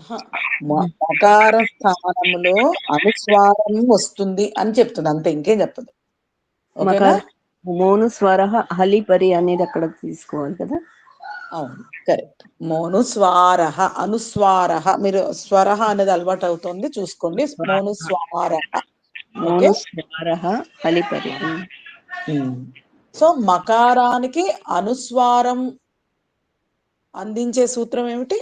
ఆహా! మకార స్థానంలో అనుస్వారం వస్తుంది అని చెప్తుంది. అంతే ఇంకేం చెప్పదు. ఓకేనా? మకార మోను స్వర హలిపరి అనేది అక్కడ తీసుకోవాలి కదా. అవును. కరెక్ట్. మోనుస్వారః, అనుస్వారః. మీరు స్వరః అనేది అలవాటు అవుతుంది చూసుకోండి. మోనుస్వారః. ఓకే. మోను స్వర హలిపరి. సో మకారానికి అనుస్వారం అందించే సూత్రం ఏమిటి?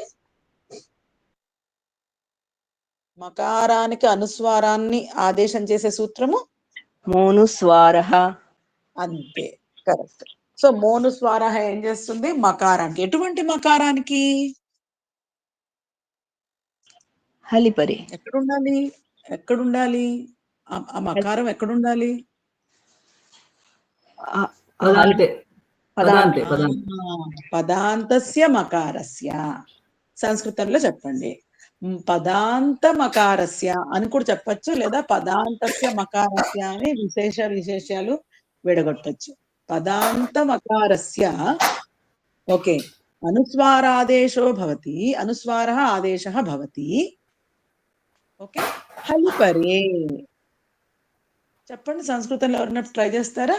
మకారానికి అనుస్వారాన్ని ఆదేశం చేసే సూత్రము మోను స్వార. అంతే. కరెక్ట్. సో మోనుస్వార ఏం చేస్తుంది? మకారానికి. ఎటువంటి మకారానికి? హలిపరి. ఎక్కడుండాలి? ఎక్కడుండాలి? ఆ మకారం ఎక్కడుండాలి? పదాంతే. పదాంతే. ఆ, పదాంతే. పదాంతస్య మకారస్య. సంస్కృతంలో చెప్పండి. పదాంత మకారస్య అని కూడా చెప్పచ్చు, లేదా పదాంతస్య మకారస్య అని విశేషాలు విడగొట్టచ్చు. పదాంత మకారస్య ఓకే అనుస్వారాదేశో భవతి, అనుస్వారः ఆదేశः భవతి. ఓకే హలిపరే. చెప్పండి సంస్కృతంలో ఎవరైనా ట్రై చేస్తారా?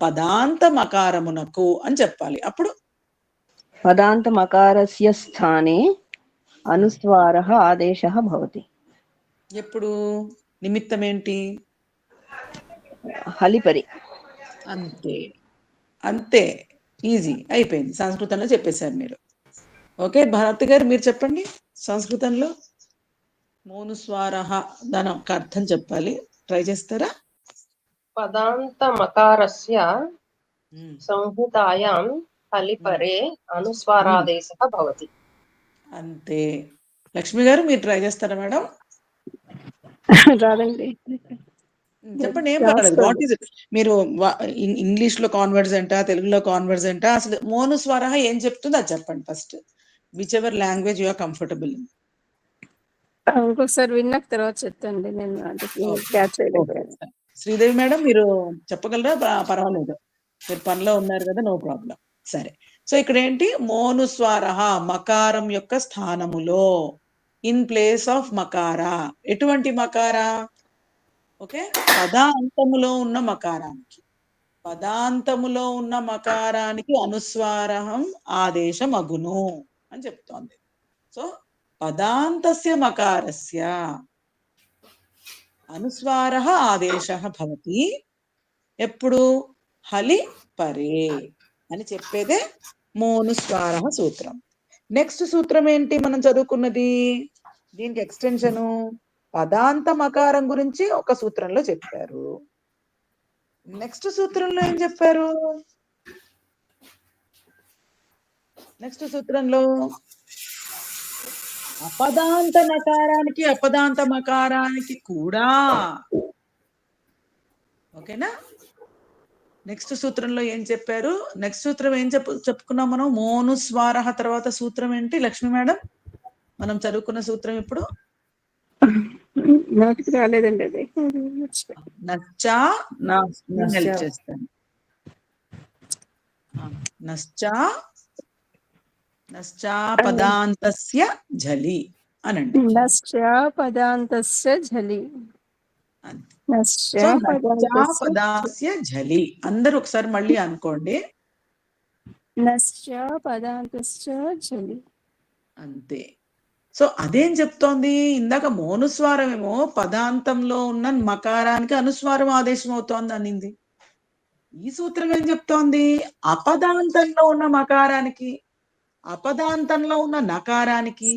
పదాంత మకారమునకు అని చెప్పాలి. అప్పుడు పదాంత మకారస్య స్థానే అనుస్వార ఆదేశ భవతి. ఎప్పుడు నిమిత్తం ఏంటి? హలిపరి. అంతే. అంతే. ఈజీ అయిపోయింది. సంస్కృతంలో చెప్పేశారు మీరు. ఓకే భారతి గారు మీరు చెప్పండి సంస్కృతంలో. మోనుస్వారః దాని ఒక అర్థం చెప్పాలి. ట్రై చేస్తారా? పదాంత మకారస్య సంహితాయాం హలిపరే అనుస్వారాదేశः భవతి. అంతే. లక్ష్మి గారు మీరు ట్రై చేస్తారా మేడం? రాదండి. చెప్పండి, ఏం పర్వాలేదు. వాట్ ఈజ్ మీరు ఇంగ్లీష్ లో కాన్వర్జెంటా, తెలుగులో కాన్వర్జెంటా, అసలు మోనుస్వరః ఏం చెప్తుందో అది చెప్పండి first. Whichever language you are comfortable. ఇంకొకసారి విన్నాక తర్వాత చెప్తాండి. నేను అంటే క్యాచ్ చేయలేకపోయాను. శ్రీదేవి మేడం మీరు చెప్పగలరా? పర్వాలేదు, మీరు పనిలో ఉన్నారు కదా, నో ప్రాబ్లం. సరే. సో ఇక్కడ ఏంటి? మోనుస్వారః మకారం యొక్క స్థానములో, ఇన్ ప్లేస్ ఆఫ్ మకారా. ఎటువంటి మకారా? ఓకే పదాంతములో ఉన్న మకారానికి. పదాంతములో ఉన్న మకారానికి అనుస్వారం ఆదేశం అగును అని చెప్తోంది. సో పదాంతస్య మకారస్య అనుస్వారః ఆదేశः భవతి. ఎప్పుడు? హలి పరే అని చెప్పేదే మోనుస్వారః సూత్రం. నెక్స్ట్ సూత్రం ఏంటి మనం చదువుకున్నది? దీనికి ఎక్స్టెన్షను పదాంత మకారం గురించి ఒక సూత్రంలో చెప్పారు. నెక్స్ట్ సూత్రంలో ఏం చెప్పారు? నెక్స్ట్ సూత్రంలో అపదాంత నకారానికి అపదాంత మకారానికి కూడా. ఓకేనా? నెక్స్ట్ సూత్రంలో ఏం చెప్పారు? నెక్స్ట్ సూత్రం ఏం చెప్పుకున్నాం మనం? మోనుస్వారః తర్వాత సూత్రం ఏంటి లక్ష్మి మేడం? మనం చదువుకున్న సూత్రం ఇప్పుడు నోటికి రాలేదండి అది. నచ్చా. హెల్ప్ చేస్తాను. నశ్చా పదాంతస్య ఝలి అనండి. నశ్చా పదాంతస్య ఝలి. సో నశ్చా పదాస్య ఝలి. అందరూ ఒకసారి మళ్ళీ అనుకోండి. నశ్చా పదాంతస్య ఝలి. అంతే. సో అదేం చెప్తోంది? ఇందాక మోనుస్వారం ఏమో పదాంతంలో ఉన్న మకారానికి అనుస్వారం ఆదేశం అవుతోంది అనింది. ఈ సూత్రం ఏం చెప్తోంది? అపదాంతంలో ఉన్న మకారానికి అపదాంతంలో ఉన్న నకారానికి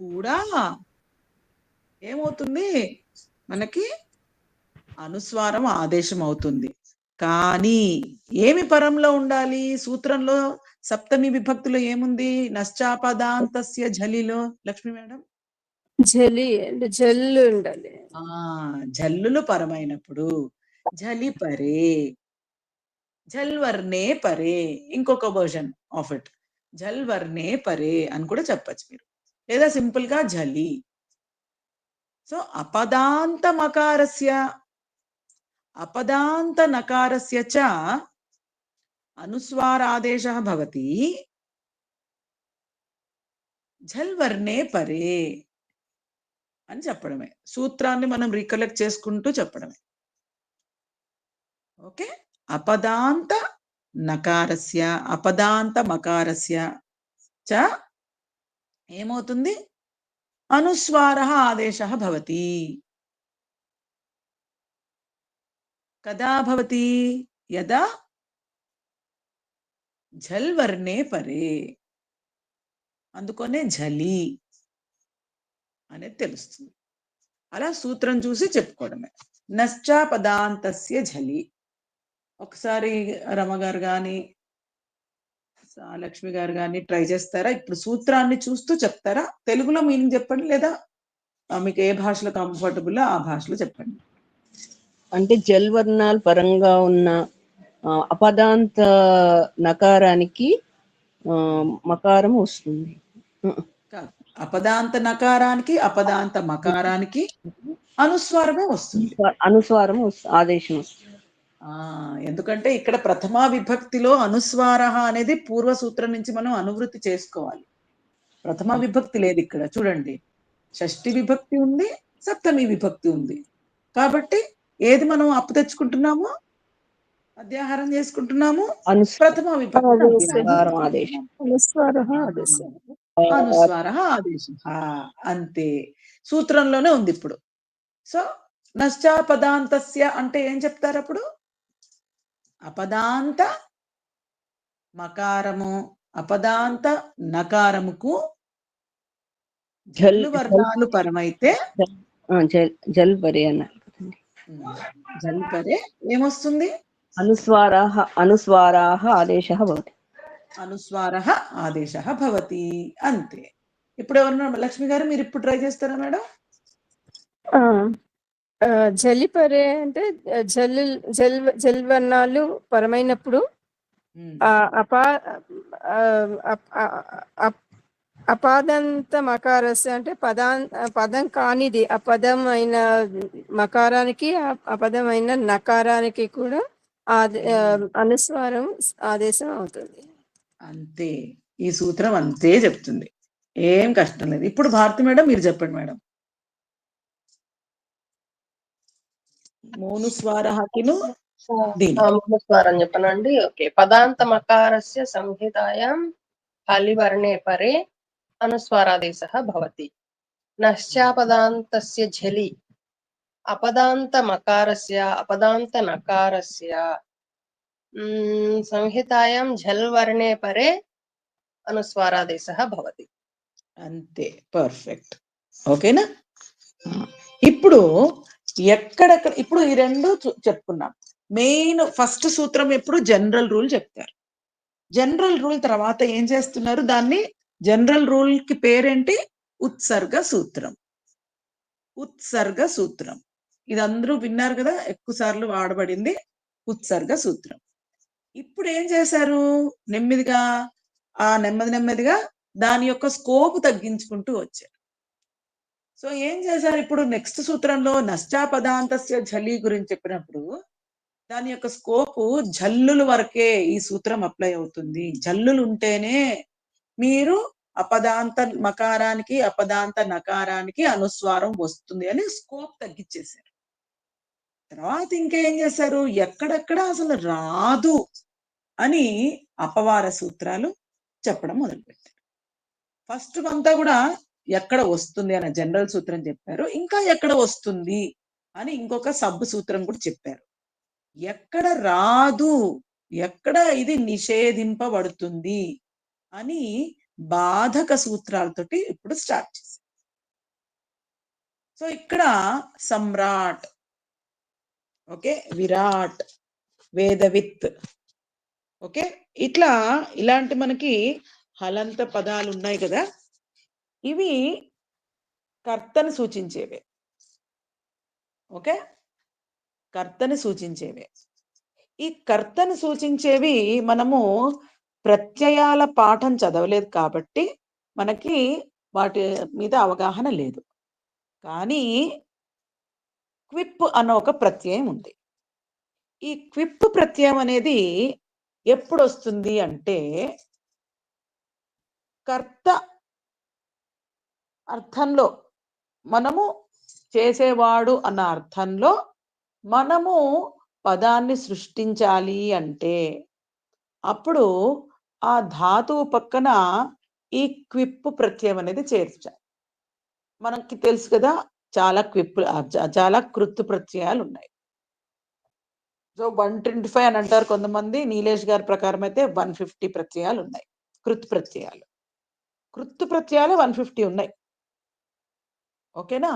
కూడా ఏమవుతుంది? మనకి అనుస్వారం ఆదేశం అవుతుంది. కానీ ఏమి పరంలో ఉండాలి? సూత్రంలో సప్తమి విభక్తిలో ఏముంది? నశ్చాపదాంతస్య ఝలిలో లక్ష్మి మేడం ఝలి అంటే జల్లు ఉండాలి. జల్లులు పరమైనప్పుడు ఝలి పరే, ఝల్వర్నే పరే. ఇంకొక వర్షన్ ఆఫ్ ఇట్ ఝల్వర్నే పరే అని కూడా చెప్పచ్చు మీరు, లేదా సింపుల్ గా ఝలి. సో అపదాంత మకారస్య అపదాంత నకారస్య చ అనుస్వారాదేశः భవతి. ఝల్ వర్ణే పరే అని చెప్పడమే. సూత్రాన్ని మనం రీకలెక్ట్ చేసుకుంటూ చెప్పడమే. ఓకే. అపదాంత నకారస్య అపదాంత మకారస్య చ ఏమవుతుంది? అనుస్వారः ఆదేశः భవతి. కదా భవతి? యదా ఝల్ వర్ణే పరే. అందుకనే ఝలి అనేది తెలుస్తుంది. అలా సూత్రం చూసి చెప్పుకోవడమే. నశ్చా పదాంతస్య ఝలి. ఒకసారి రమగారు కానీ లక్ష్మి గారు కానీ ట్రై చేస్తారా? ఇప్పుడు సూత్రాన్ని చూస్తూ చెప్తారా? తెలుగులో మీనింగ్ చెప్పండి, లేదా మీకు ఏ భాషలో కంఫర్టబుల్ ఆ భాషలో చెప్పండి. అంటే జల్వర్ణాలు పరంగా ఉన్న అపదాంత నకారానికి మకారం వస్తుంది. కాదు, అపదాంత నకారానికి అపదాంత మకారానికి అనుస్వారమే వస్తుంది. అనుస్వారం ఆదేశం వస్తుంది. ఎందుకంటే ఇక్కడ ప్రథమా విభక్తిలో అనుస్వార అనేది పూర్వ సూత్రం నుంచి మనం అనువృత్తి చేసుకోవాలి. ప్రథమా విభక్తి లేదు ఇక్కడ. చూడండి, షష్ఠి విభక్తి ఉంది, సప్తమి విభక్తి ఉంది. కాబట్టి ఏది మనం అప్పు తెచ్చుకుంటున్నాము, అధ్యాహారం చేసుకుంటున్నాము? ప్రథమా విభక్తి అనుస్వార ఆదేశం. అంతే, సూత్రంలోనే ఉంది ఇప్పుడు. సో నశ్చా పదాంతస్య అంటే ఏం చెప్తారు అప్పుడు? అపదాంత మకారము అపదాంత నకారముకు జల్లు వర్ణాలు పరమైతే జల్ పరే అన్నారు. జల్ పరే ఏమొస్తుంది? అనుస్వారాः ఆదేశः భవతి. అనుస్వారः ఆదేశः భవతి. అంతే. ఇప్పుడు ఎవరన్నా లక్ష్మి గారు మీరు ఇప్పుడు ట్రై చేస్తారా మేడం? జలిపరే అంటే జల్వర్ణాలు పరమైనప్పుడు అపాదంత మకారస్య అంటే పదం కానిది అపదమైన మకారానికి అపదమైన నకారానికి కూడా అనుస్వారం ఆదేశం అవుతుంది. అంతే, ఈ సూత్రం అంతే చెప్తుంది. ఏం కష్టం లేదు. ఇప్పుడు భారతి మేడం మీరు చెప్పండి మేడం. మోనుస్వారకిను మోనుస్వారం చెప్పనండి. ఓకే. పదాంత మకారస్య సంహితాయాం హలివర్ణే పరే అనుస్వారాదేశः భవతి. నశ్చాపదాంతస్య ఝలి అపదాంత మకారస్య అపదాంత నకారస్య సంహితాయాం ఝల్ వర్ణే పరే అనుస్వారాదేశः భవతి. అంతే, పర్ఫెక్ట్. ఓకేనా? ఇప్పుడు ఎక్కడెక్కడ ఇప్పుడు ఈ రెండు చెప్పుకున్నాం. మెయిన్ ఫస్ట్ సూత్రం ఎప్పుడు జనరల్ రూల్ చెప్తారు. జనరల్ రూల్ తర్వాత ఏం చేస్తున్నారు? దాన్ని జనరల్ రూల్ కి పేరేంటి? ఉత్సర్గ సూత్రం. ఉత్సర్గ సూత్రం ఇది అందరూ విన్నారు కదా, ఎక్కువ సార్లు వాడబడింది ఉత్సర్గ సూత్రం. ఇప్పుడు ఏం చేశారు? నెమ్మదిగా దాని యొక్క స్కోప్ తగ్గించుకుంటూ వచ్చారు. సో ఏం చేశారు? ఇప్పుడు నెక్స్ట్ సూత్రంలో నశ్చా పదాంతస్య ఝలి గురించి చెప్పినప్పుడు దాని యొక్క స్కోపు జల్లుల వరకే ఈ సూత్రం అప్లై అవుతుంది. జల్లులు ఉంటేనే మీరు అపదాంత మకారానికి అపదాంత నకారానికి అనుస్వారం వస్తుంది అని స్కోప్ తగ్గించేశారు. తర్వాత ఇంకేం చేశారు? ఎక్కడెక్కడ అసలు రాదు అని అపవార సూత్రాలు చెప్పడం మొదలుపెట్టారు. ఫస్ట్ అంతా కూడా ఎక్కడ వస్తుంది అనే జనరల్ సూత్రం చెప్పారు. ఇంకా ఎక్కడ వస్తుంది అని ఇంకొక సబ్ సూత్రం కూడా చెప్పారు. ఎక్కడ రాదు, ఎక్కడ ఇది నిషేధింపబడుతుంది అని బాధక సూత్రాలతోటి ఇప్పుడు స్టార్ట్ చేశారు. సో ఇక్కడ సమ్రాట్, ఓకే, విరాట్, వేదవిత్, ఓకే, ఇలాంటి మనకి హలంత పదాలు ఉన్నాయి కదా, ఇవి కర్తను సూచించేవే. ఓకే, కర్తను సూచించేవే. ఈ కర్తను సూచించేవి మనము ప్రత్యయాల పాఠం చదవలేదు కాబట్టి మనకి వాటి మీద అవగాహన లేదు. కానీ క్విప్ అన్న ఒక ప్రత్యయం ఉంది. ఈ క్విప్ ప్రత్యయం అనేది ఎప్పుడు వస్తుంది అంటే కర్త అర్థంలో మనము చేసేవాడు అన్న అర్థంలో మనము పదాన్ని సృష్టించాలి అంటే అప్పుడు ఆ ధాతువు పక్కన ఈ క్విప్ ప్రత్యయం అనేది చేర్చాలి. మనకి తెలుసు కదా, చాలా కృత్తు ప్రత్యయాలు ఉన్నాయి. సో 125 అని అంటారు కొంతమంది. నీలేష్ గారి ప్రకారం అయితే 150 ప్రత్యయాలు ఉన్నాయి, కృత్ ప్రత్యయాలు. కృత్తు ప్రత్యయాలు 150 ఉన్నాయి. ఓకేనా?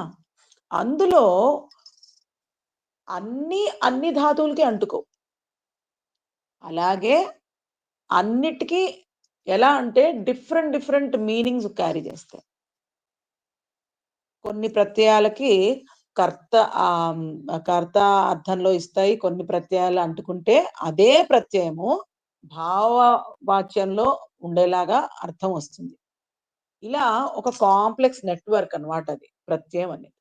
అందులో అన్ని ధాతువులకి అంటుకో. అలాగే అన్నిటికీ ఎలా అంటే డిఫరెంట్ మీనింగ్స్ క్యారీ చేస్తాయి. కొన్ని ప్రత్యయాలకి కర్త కర్త అర్థంలో ఇస్తాయి. కొన్ని ప్రత్యయాలు అంటుకుంటే అదే ప్రత్యయము భావవాచ్యంలో ఉండేలాగా అర్థం వస్తుంది. ఇలా ఒక కాంప్లెక్స్ నెట్వర్క్ అన్నమాట అది ప్రత్యయం అనేది.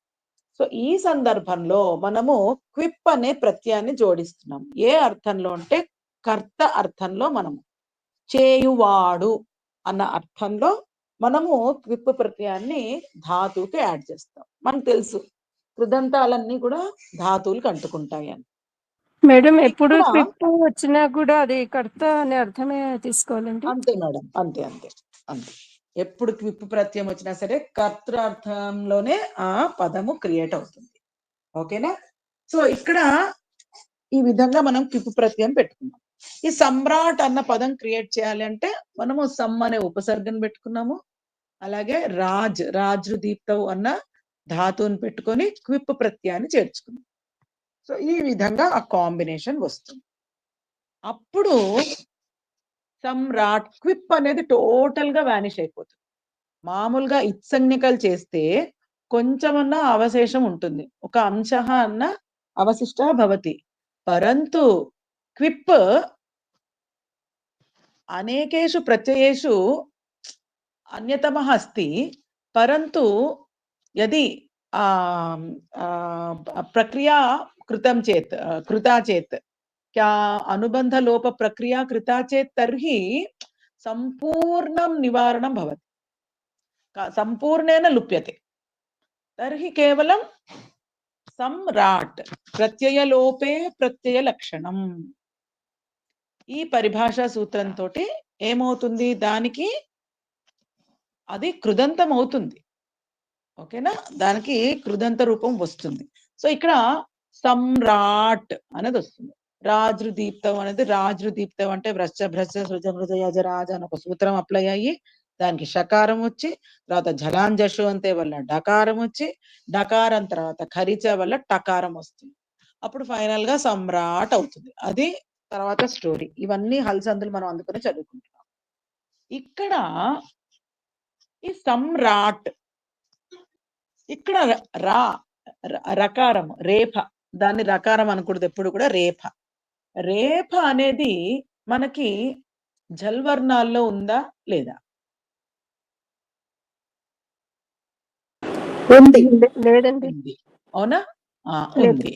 సో ఈ సందర్భంలో మనము క్విప్ అనే ప్రత్యయాన్ని జోడిస్తున్నాం. ఏ అర్థంలో అంటే కర్త అర్థంలో మనము చేయువాడు అన్న అర్థంలో మనము క్విప్ ప్రత్యయాన్ని ధాతువుకి యాడ్ చేస్తాం. మనకు తెలుసు కృదంతాలన్నీ కూడా ధాతువులకు అంటుకుంటాయి అని. మేడం ఎప్పుడు ఇక్కడ క్విప్ వచ్చినా కూడా అది కర్త అనే అర్థమే తీసుకోవాలండి. అంతే మేడం, అంతే. ఎప్పుడు క్విప్ ప్రత్యయం వచ్చినా సరే కర్తృర్థంలోనే ఆ పదము క్రియేట్ అవుతుంది. ఓకేనా? సో ఇక్కడ ఈ విధంగా మనం క్విప్ ప్రత్యయం పెట్టుకున్నాం. ఈ సమ్రాట్ అన్న పదం క్రియేట్ చేయాలి అంటే మనము సమ్ అనే ఉపసర్గను పెట్టుకున్నాము. అలాగే రాజు దీప్తవు అన్న ధాతువుని పెట్టుకొని క్విప్ ప్రత్యయాన్ని చేర్చుకున్నాం. సో ఈ విధంగా ఆ కాంబినేషన్ వస్తుంది. అప్పుడు సమ్రాట్ క్విప్ అనేది టోటల్ గా వానిష్ అయిపోతుంది. మామూలుగా ఇత్సంజ్ఞకలు చేస్తే కొంచెమన్నా అవశేషం ఉంటుంది, ఒక అంశ అన్న అవశిష్ట భవతి. పరంతు క్విప్ అనేకేషు ప్రత్యయేషు अन्यतमः अस्ति, परन्तु यदि प्रक्रिया कृता चेत् क्या अनुबंध लोप प्रक्रिया कृता चेत् तर्हि संपूर्णं निवारणं भवति, संपूर्णेन लुप्यते. तर्हि केवलं सम्राट् प्रत्ययलोपे प्रत्ययलक्षणं ఈ పరిభాషా సూత్రంతో ఏమవుతుంది, దానికి అది కృదంతం అవుతుంది. ఓకేనా? దానికి కృదంత రూపం వస్తుంది. సో ఇక్కడ సమ్రాట్ అనేది వస్తుంది. రాజృదీప్తం అనేది, రాజృదీప్తం అంటే భ్రష్ట సృజమృజయజరాజ అని ఒక సూత్రం అప్లై అయ్యి దానికి షకారం వచ్చి, తర్వాత జలాంజషు అంతే వల్ల డకారం వచ్చి, డకారం తర్వాత ఖరిచ వల్ల టకారం వస్తుంది. అప్పుడు ఫైనల్ గా సమ్రాట్ అవుతుంది. అది తర్వాత స్టోరీ. ఇవన్నీ హల్సందులు మనం అందుకుని చదువుకుంటున్నాం. ఇక్కడ ఈ సమ్రాట్, ఇక్కడ రకారం రేఫ, దాన్ని రకారం అనకూడదు ఎప్పుడు కూడా, రేఫ అనేది మనకి జల్వర్ణాల్లో ఉందా లేదా? లేదండి. అవునా? ఉంది.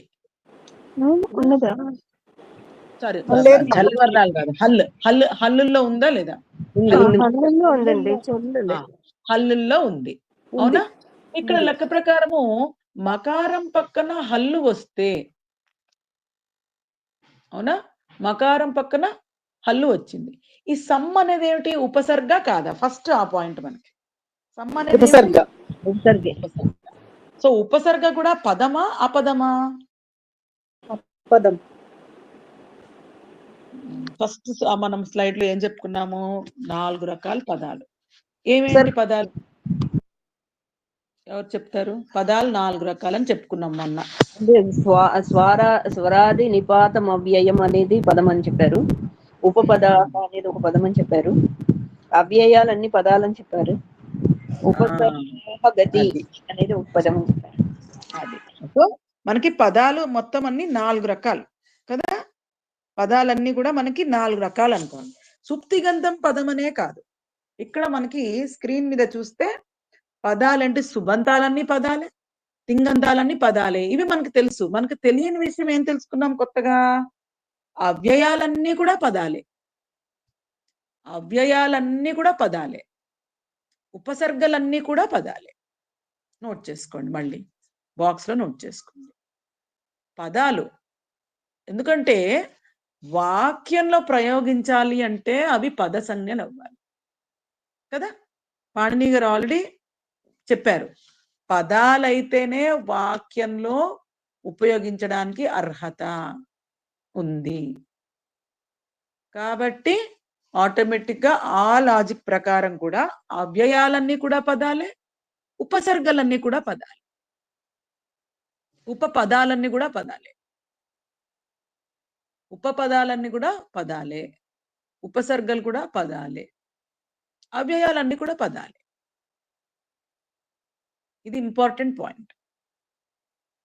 ఉన్నదా? సారీ, జల్వర్ణాలు కాదు, హల్లుల్లో ఉందా లేదా? హల్లుల్లో ఉందండి, హల్లుల్లో ఉంది. అవునా? ఇక్కడ లెక్క ప్రకారము మకారం పక్కన హల్లు వస్తే, అవునా, మకారం పక్కన హల్లు వచ్చింది. ఈ సమ్ అనేది ఏమిటి, ఉపసర్గ కాదా? ఫస్ట్ ఆ పాయింట్ మనకి. సమ్ అనేది ఉపసర్గ. సో ఉపసర్గ కూడా పదమా అపదమా? పదం. ఫస్ట్ మనం స్లైడ్ లో ఏం చెప్పుకున్నాము, 4 రకాల పదాలు. ఏమేంటి పదాలు? ఎవరు చెప్తారు? పదాలు 4 రకాలని చెప్పుకున్నాం మొన్న. స్వరాది నిపాతం అవ్యయం అనేది పదం అని చెప్పారు. ఉపపద అనేది ఒక పదం అని చెప్పారు. అవ్యయాలన్నీ పదాలని చెప్పారు. ఉపగతి అనేది ఒక పదం అని చెప్పారు. సో మనకి పదాలు మొత్తం అన్ని 4 రకాలు కదా. పదాలన్నీ కూడా మనకి 4 రకాలు అనుకోండి. సుప్తిగంధం పదం అనే కాదు, ఇక్కడ మనకి స్క్రీన్ మీద చూస్తే పదాలంటే సుబంతాలన్నీ పదాలే, తింగంతాలన్నీ పదాలే. ఇవి మనకు తెలుసు. మనకు తెలియని విషయం ఏం తెలుసుకున్నాం కొత్తగా? అవ్యయాలన్నీ కూడా పదాలే, ఉపసర్గలన్నీ కూడా పదాలే. నోట్ చేసుకోండి, మళ్ళీ బాక్స్లో నోట్ చేసుకోండి. పదాలు, ఎందుకంటే వాక్యంలో ప్రయోగించాలి అంటే అవి పద సంజ్ఞలు అవ్వాలి కదా. పాణిని గారు ఆల్రెడీ చెప్పారు, పదాలైతేనే వాక్యంలో ఉపయోగించడానికి అర్హత ఉంది. కాబట్టి ఆటోమేటిక్గా ఆ లాజిక్ ప్రకారం కూడా అవ్యయాలన్నీ కూడా పదాలే, ఉపసర్గలన్నీ కూడా పదాలే, ఉపపదాలన్నీ కూడా పదాలే, ఉపపదాలన్నీ కూడా పదాలే, ఉపసర్గలు కూడా పదాలే, అవ్యయాలన్నీ కూడా పదాలే. ఇది ఇంపార్టెంట్ పాయింట్.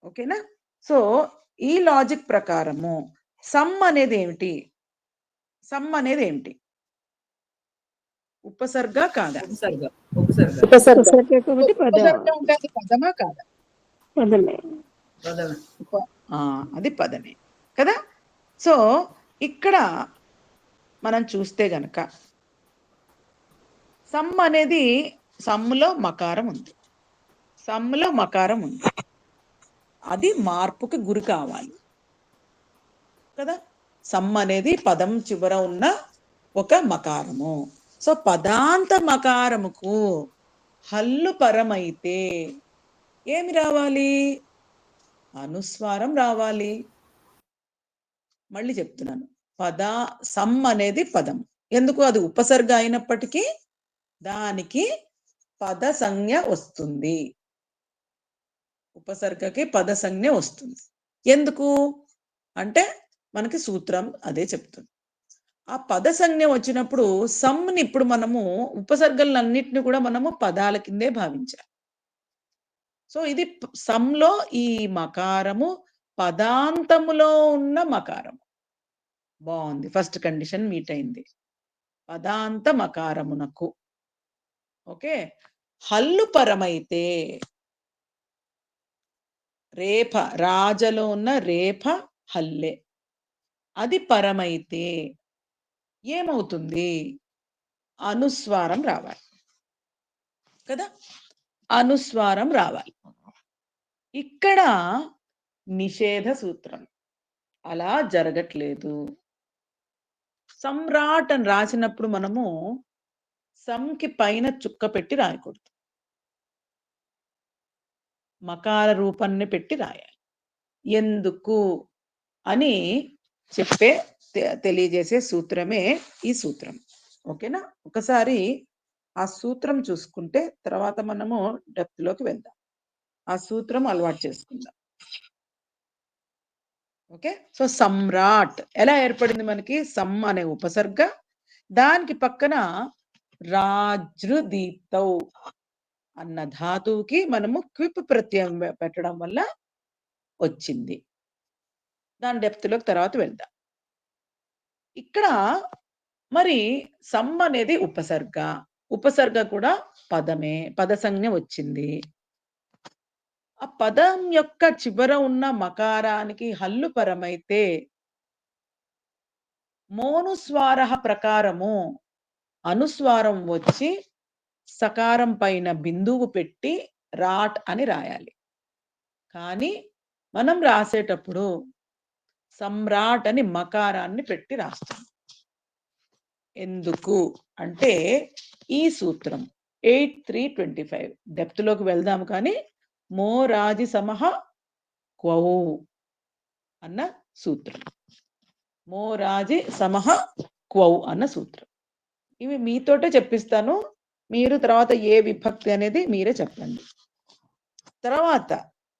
ఓకేనా? సో ఈ లాజిక్ ప్రకారము సమ్ అనేది ఏమిటి? సమ్ అనేది ఏమిటి? ఉపసర్గ కాదా? ఉపసర్గ ఉపసర్గ ఉపసర్గ కాబట్టి పదం. ఉపసర్గ అంటే అది పదమా కాదా? పదమే. పదమే. అది పదమే కదా. సో ఇక్కడ మనం చూస్తే గనక సమ్ అనేది, సమ్ములో మకారం ఉంది, సమ్ములో మకారం ఉంది, అది మార్పుకి గురి కావాలి కదా. సమ్ అనేది పదం చివర ఉన్న ఒక మకారము. సో పదాంత మకారముకు హల్లు పరమైతే ఏమి రావాలి? అనుస్వారం రావాలి. మళ్ళీ చెప్తున్నాను, సమ్ అనేది పదం, ఎందుకు? అది ఉపసర్గ అయినప్పటికీ దానికి పద సంజ్ఞ వస్తుంది, ఉపసర్గకి పద సంజ్ఞ వస్తుంది. ఎందుకు అంటే మనకి సూత్రం అదే చెప్తుంది. ఆ పద సంజ్ఞ వచ్చినప్పుడు సమ్ని ఇప్పుడు మనము ఉపసర్గలన్నిటిని కూడా మనము పదాల కిందే భావించాలి. సో ఇది సమ్లో ఈ మకారము పదాంతములో ఉన్న మకారము. బాగుంది, ఫస్ట్ కండిషన్ మీట్ అయింది. పదాంత మకారమునకు ఓకే హల్లు పరమైతే, రేఫ రాజలో ఉన్న రేఫ హల్లే, అది పరమైతే ఏమవుతుంది? అనుస్వారం రావాలి కదా, అనుస్వారం రావాలి. ఇక్కడ నిషేధ సూత్రం, అలా జరగట్లేదు. సమ్రాట్ అని రాసినప్పుడు మనము సమ్కి పైన చుక్క పెట్టి రాయకూడదు, మకార రూపాన్ని పెట్టి రాయాలి. ఎందుకు అని తెలియజేసే సూత్రమే ఈ సూత్రం. ఓకేనా? ఒకసారి ఆ సూత్రం చూసుకుంటే తర్వాత మనము డెప్త్ లోకి వెళ్దాం. ఆ సూత్రం అలవాటు చేసుకుందాం. ఓకే, సో సమ్రాట్ ఎలా ఏర్పడింది మనకి? సమ్ అనే ఉపసర్గ, దానికి పక్కన రాజృదీప్తౌ అన్న ధాతువుకి మనము క్విప్ ప్రత్యయం పెట్టడం వల్ల వచ్చింది. దాని డెప్త్ లోకి తర్వాత వెళ్దాం. ఇక్కడ మరి సమ్ అనేది ఉపసర్గ, ఉపసర్గ కూడా పదమే, పద సంజ్ఞ వచ్చింది. ఆ పదం యొక్క చివర ఉన్న మకారానికి హల్లు పరమైతే మోనుస్వార ప్రకారము అనుస్వారం వచ్చి సకారం పైన బిందువు పెట్టి రాట్ అని రాయాలి. కానీ మనం రాసేటప్పుడు సమ్రాట్ అని మకారాన్ని పెట్టి రాస్తాం. ఎందుకు అంటే ఈ సూత్రం 8.3.25 డెప్త్ లోకి వెళ్దాము. కానీ మోరాజి సమహ క్వౌ అన్న సూత్రం, మోరాజి సమహ క్వౌ అన్న సూత్రం. ఇవి మీతోటే చెప్పిస్తాను, మీరు తర్వాత ఏ విభక్తి అనేది మీరే చెప్పండి. తర్వాత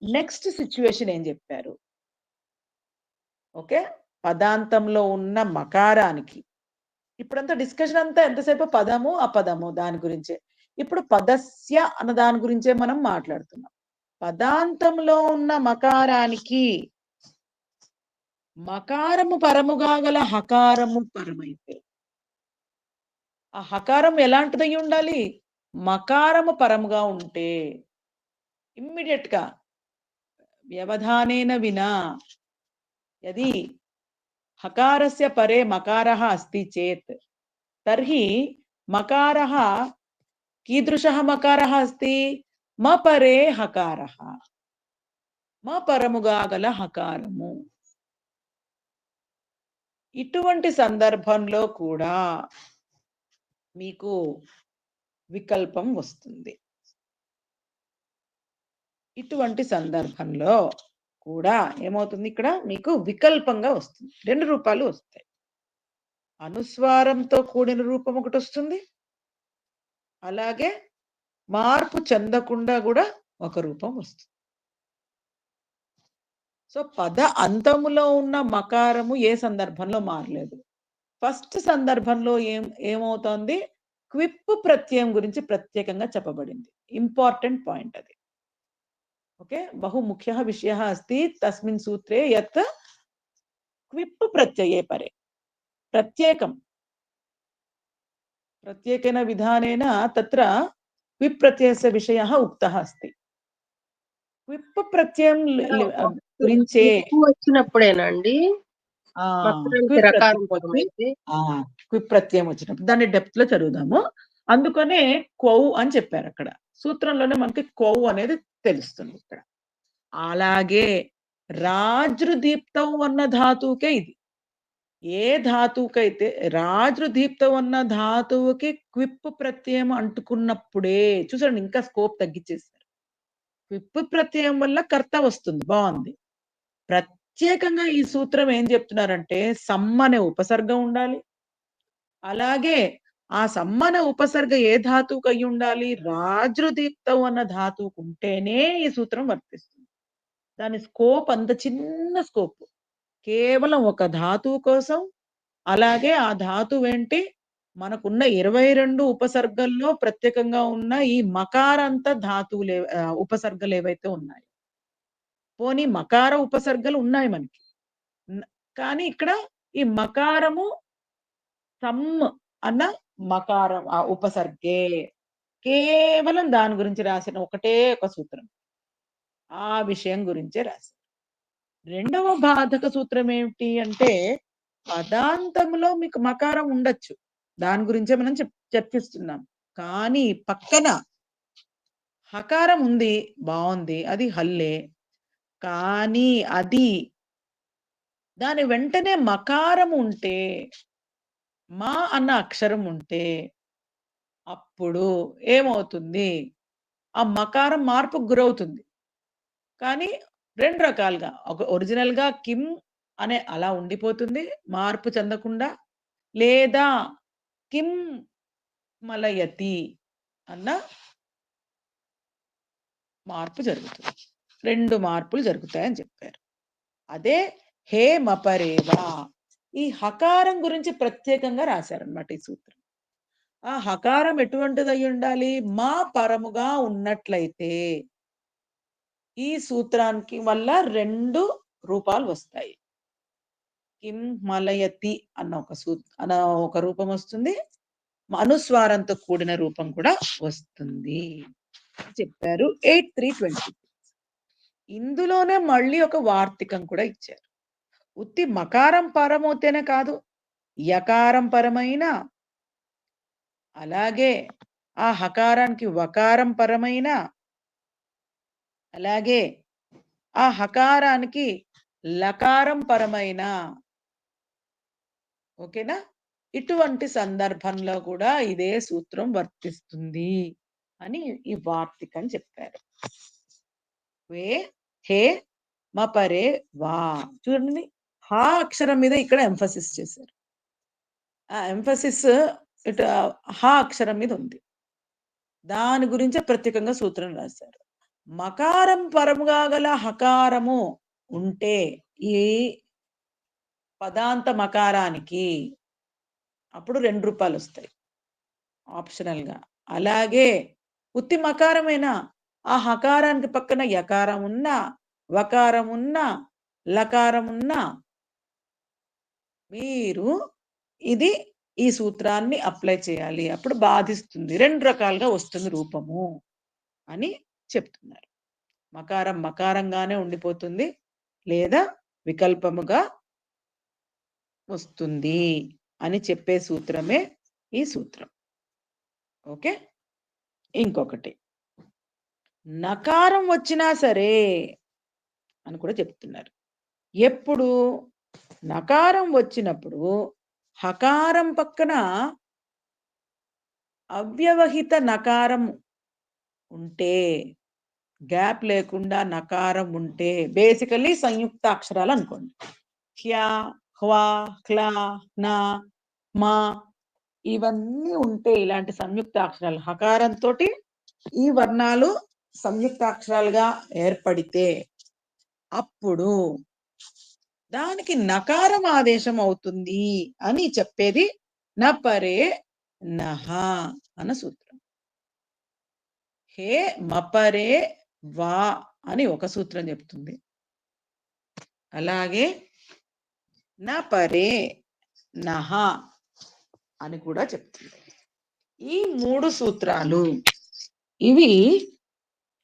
నెక్స్ట్ సిచ్యువేషన్ ఏం చెప్పారు? ఓకే, పదాంతంలో ఉన్న మకారానికి, ఇప్పుడంతా డిస్కషన్ అంతా ఎంతసేపు పదము అపదము దాని గురించే. ఇప్పుడు పదస్య అన్న దాని గురించే మనం మాట్లాడుతున్నాం. పదాంతంలో ఉన్న మకారానికి మకారము పరముగా గల హకారము పరమైతే, ఆ హకారం ఎలాంటిదై ఉండాలి? మకారము పరముగా ఉంటే ఇమ్మీడియట్ గా వ్యవధానేన వినా యది హకారస్య పరే మకారః అస్తి చేత్ తర్హి మకారः कीदृशः मकारः अस्ति? మపరే హకారః, మా పరముగా గల హకారము. ఇటువంటి సందర్భంలో కూడా మీకు వికల్పం వస్తుంది. ఇటువంటి సందర్భంలో కూడా ఏమవుతుంది, ఇక్కడ మీకు వికల్పంగా వస్తుంది. 2 రూపాలు వస్తాయి. అనుస్వారంతో కూడిన రూపం ఒకటి వస్తుంది, అలాగే మార్పు చెందకుండా కూడా ఒక రూపం వస్తుంది. సో పద అంతములో ఉన్న మకారము ఏ సందర్భంలో మారలేదు. ఫస్ట్ సందర్భంలో ఏమవుతోంది, క్విప్ ప్రత్యయం గురించి ప్రత్యేకంగా చెప్పబడింది. ఇంపార్టెంట్ పాయింట్ అది. ఓకే, బహు ముఖ్యः విషయः अस्ति తస్మిన్ సూత్రే యత్ క్విప్ ప్రత్యయే పరే ప్రత్యేకం ప్రత్యేకేన విధానేన తత్ర క్విప్ ప్రత్యయస్య విషయः ఉక్తः अस्ति. క్విప్ ప్రత్యయం గురించే ఎక్కువ వచ్చినప్పుడేనండి మకారానికి క్విప్ రకారం ప్రత్యయం పదం అయితే క్విప్ ప్రత్యయం వచ్చినప్పుడు దాన్ని డెప్త్ లో చదువుదాము. అందుకనే క్వౌ అని చెప్పారు అక్కడ. సూత్రంలోనే మనకి క్వౌ అనేది తెలుస్తుంది ఇక్కడ. అలాగే రాజృదీప్తం అన్న ధాతువుకే ఇది. ఏ ధాతువుకైతే రాజృదీప్తం అన్న ధాతువుకి క్విప్ ప్రత్యయం అంటుకున్నప్పుడే చూసారండి, ఇంకా స్కోప్ తగ్గించేస్తారు. క్విప్ ప్రత్యయం వల్ల కర్త వస్తుంది, బాగుంది. ప్రత్యేకంగా ఈ సూత్రం ఏం చెప్తున్నారంటే సమ్మనే ఉపసర్గం ఉండాలి. అలాగే ఆ సమ్మన ఉపసర్గ ఏ ధాతువుకు అయి ఉండాలి, రాజృదీప్తం అన్న ధాతువుకు ఉంటేనే ఈ సూత్రం వర్తిస్తుంది. దాని స్కోప్ అంత చిన్న స్కోప్, కేవలం ఒక ధాతువు కోసం. అలాగే ఆ ధాతువు ఏంటి, మనకున్న 22 ఉపసర్గల్లో ప్రత్యేకంగా ఉన్న ఈ మకారంత ధాతువులు ఉపసర్గలు ఏవైతే ఉన్నాయి, పోనీ మకార ఉపసర్గలు ఉన్నాయి మనకి, కానీ ఇక్కడ ఈ మకారము సమ్ అన్న మకారం ఆ ఉపసర్గే, కేవలం దాని గురించి రాసిన ఒకటే ఒక సూత్రం, ఆ విషయం గురించే రాశారు. రెండవ బాధక సూత్రం ఏమిటి అంటే పదాంతంలో మీకు మకారం ఉండొచ్చు, దాని గురించే మనం చర్చిస్తున్నాం. కానీ పక్కన హకారం ఉంది, బాగుంది, అది హల్లే. కానీ అది దాని వెంటనే మకారం ఉంటే, మా అన్న అక్షరం ఉంటే అప్పుడు ఏమవుతుంది, ఆ మకారం మార్పుకు గురవుతుంది. కానీ 2 రకాలుగా, ఒక ఒరిజినల్‌గా కిమ్ అనే అలా ఉండిపోతుంది మార్పు చెందకుండా, లేదా కిం మలయతి అన్న మార్పు జరుగుతుంది. 2 మార్పులు జరుగుతాయని చెప్పారు. అదే హే మపరేవా, ఈ హకారం గురించి ప్రత్యేకంగా రాశారన్నమాట ఈ సూత్రం. ఆ హకారం ఎటువంటిది అయి ఉండాలి, మా పరముగా ఉన్నట్లయితే ఈ సూత్రానికి వల్ల 2 రూపాలు వస్తాయి. కిం మలయతి అన్న అన్న ఒక రూపం వస్తుంది, అనుస్వారంతో కూడిన రూపం కూడా వస్తుంది చెప్పారు. 8.3.20. ఇందులోనే మళ్ళీ ఒక వార్తికం కూడా ఇచ్చారు. ఉత్తి మకారం పరమవుతేనే కాదు, యకారం పరమైన, అలాగే ఆ హకారానికి వకారం పరమైన, అలాగే ఆ హకారానికి లకారం పరమైన, ఓకేనా, ఇటువంటి సందర్భంలో కూడా ఇదే సూత్రం వర్తిస్తుంది అని ఈ వార్తికం చెప్పారు. వే హే మపరే వా, చూడండి హా అక్షరం మీద ఇక్కడ ఎంఫసిస్ చేశారు. ఆ ఎంఫసిస్ ఇటు హా అక్షరం మీద ఉంది, దాని గురించే ప్రత్యేకంగా సూత్రం రాశారు. మకారం పరముగా గల హకారము ఉంటే ఈ పదాంత మకారానికి అప్పుడు 2 రూపాలు వస్తాయి ఆప్షనల్ గా. అలాగే ఉత్తి మకారమేనా, ఆ హకారానికి పక్కన యకారం ఉన్నా, వకారం ఉన్నా, లకారం ఉన్నా మీరు ఇది ఈ సూత్రాన్ని అప్లై చేయాలి, అప్పుడు బాధిస్తుంది, 2 రకాలుగా వస్తుంది రూపము అని చెప్తున్నారు. మకారం మకారంగానే ఉండిపోతుంది, లేదా వికల్పముగా వస్తుంది అని చెప్పే సూత్రమే ఈ సూత్రం. ఓకే, ఇంకొకటి నకారం వచ్చినా సరే అని కూడా చెప్తున్నారు. ఎప్పుడు నకారం వచ్చినప్పుడు హకారం పక్కన అవ్యవహిత నకారం ఉంటే, గ్యాప్ లేకుండా నకారం ఉంటే, బేసికల్లీ సంయుక్త అక్షరాలు అనుకోండి. హ్య, హ్వా, హ్లా, నా, మా ఇవన్నీ ఉంటే, ఇలాంటి సంయుక్త అక్షరాలు హకారంతో ఈ వర్ణాలు సంయుక్తాక్షరాలుగా ఏర్పడితే అప్పుడు దానికి నకారం ఆదేశం అవుతుంది అని చెప్పేది నపరే నహ అన్న సూత్రం. హే మపరే వా అని ఒక సూత్రం చెప్తుంది. అలాగే నపరే నహ అని కూడా చెప్తుంది. ఈ 3 సూత్రాలు ఇవి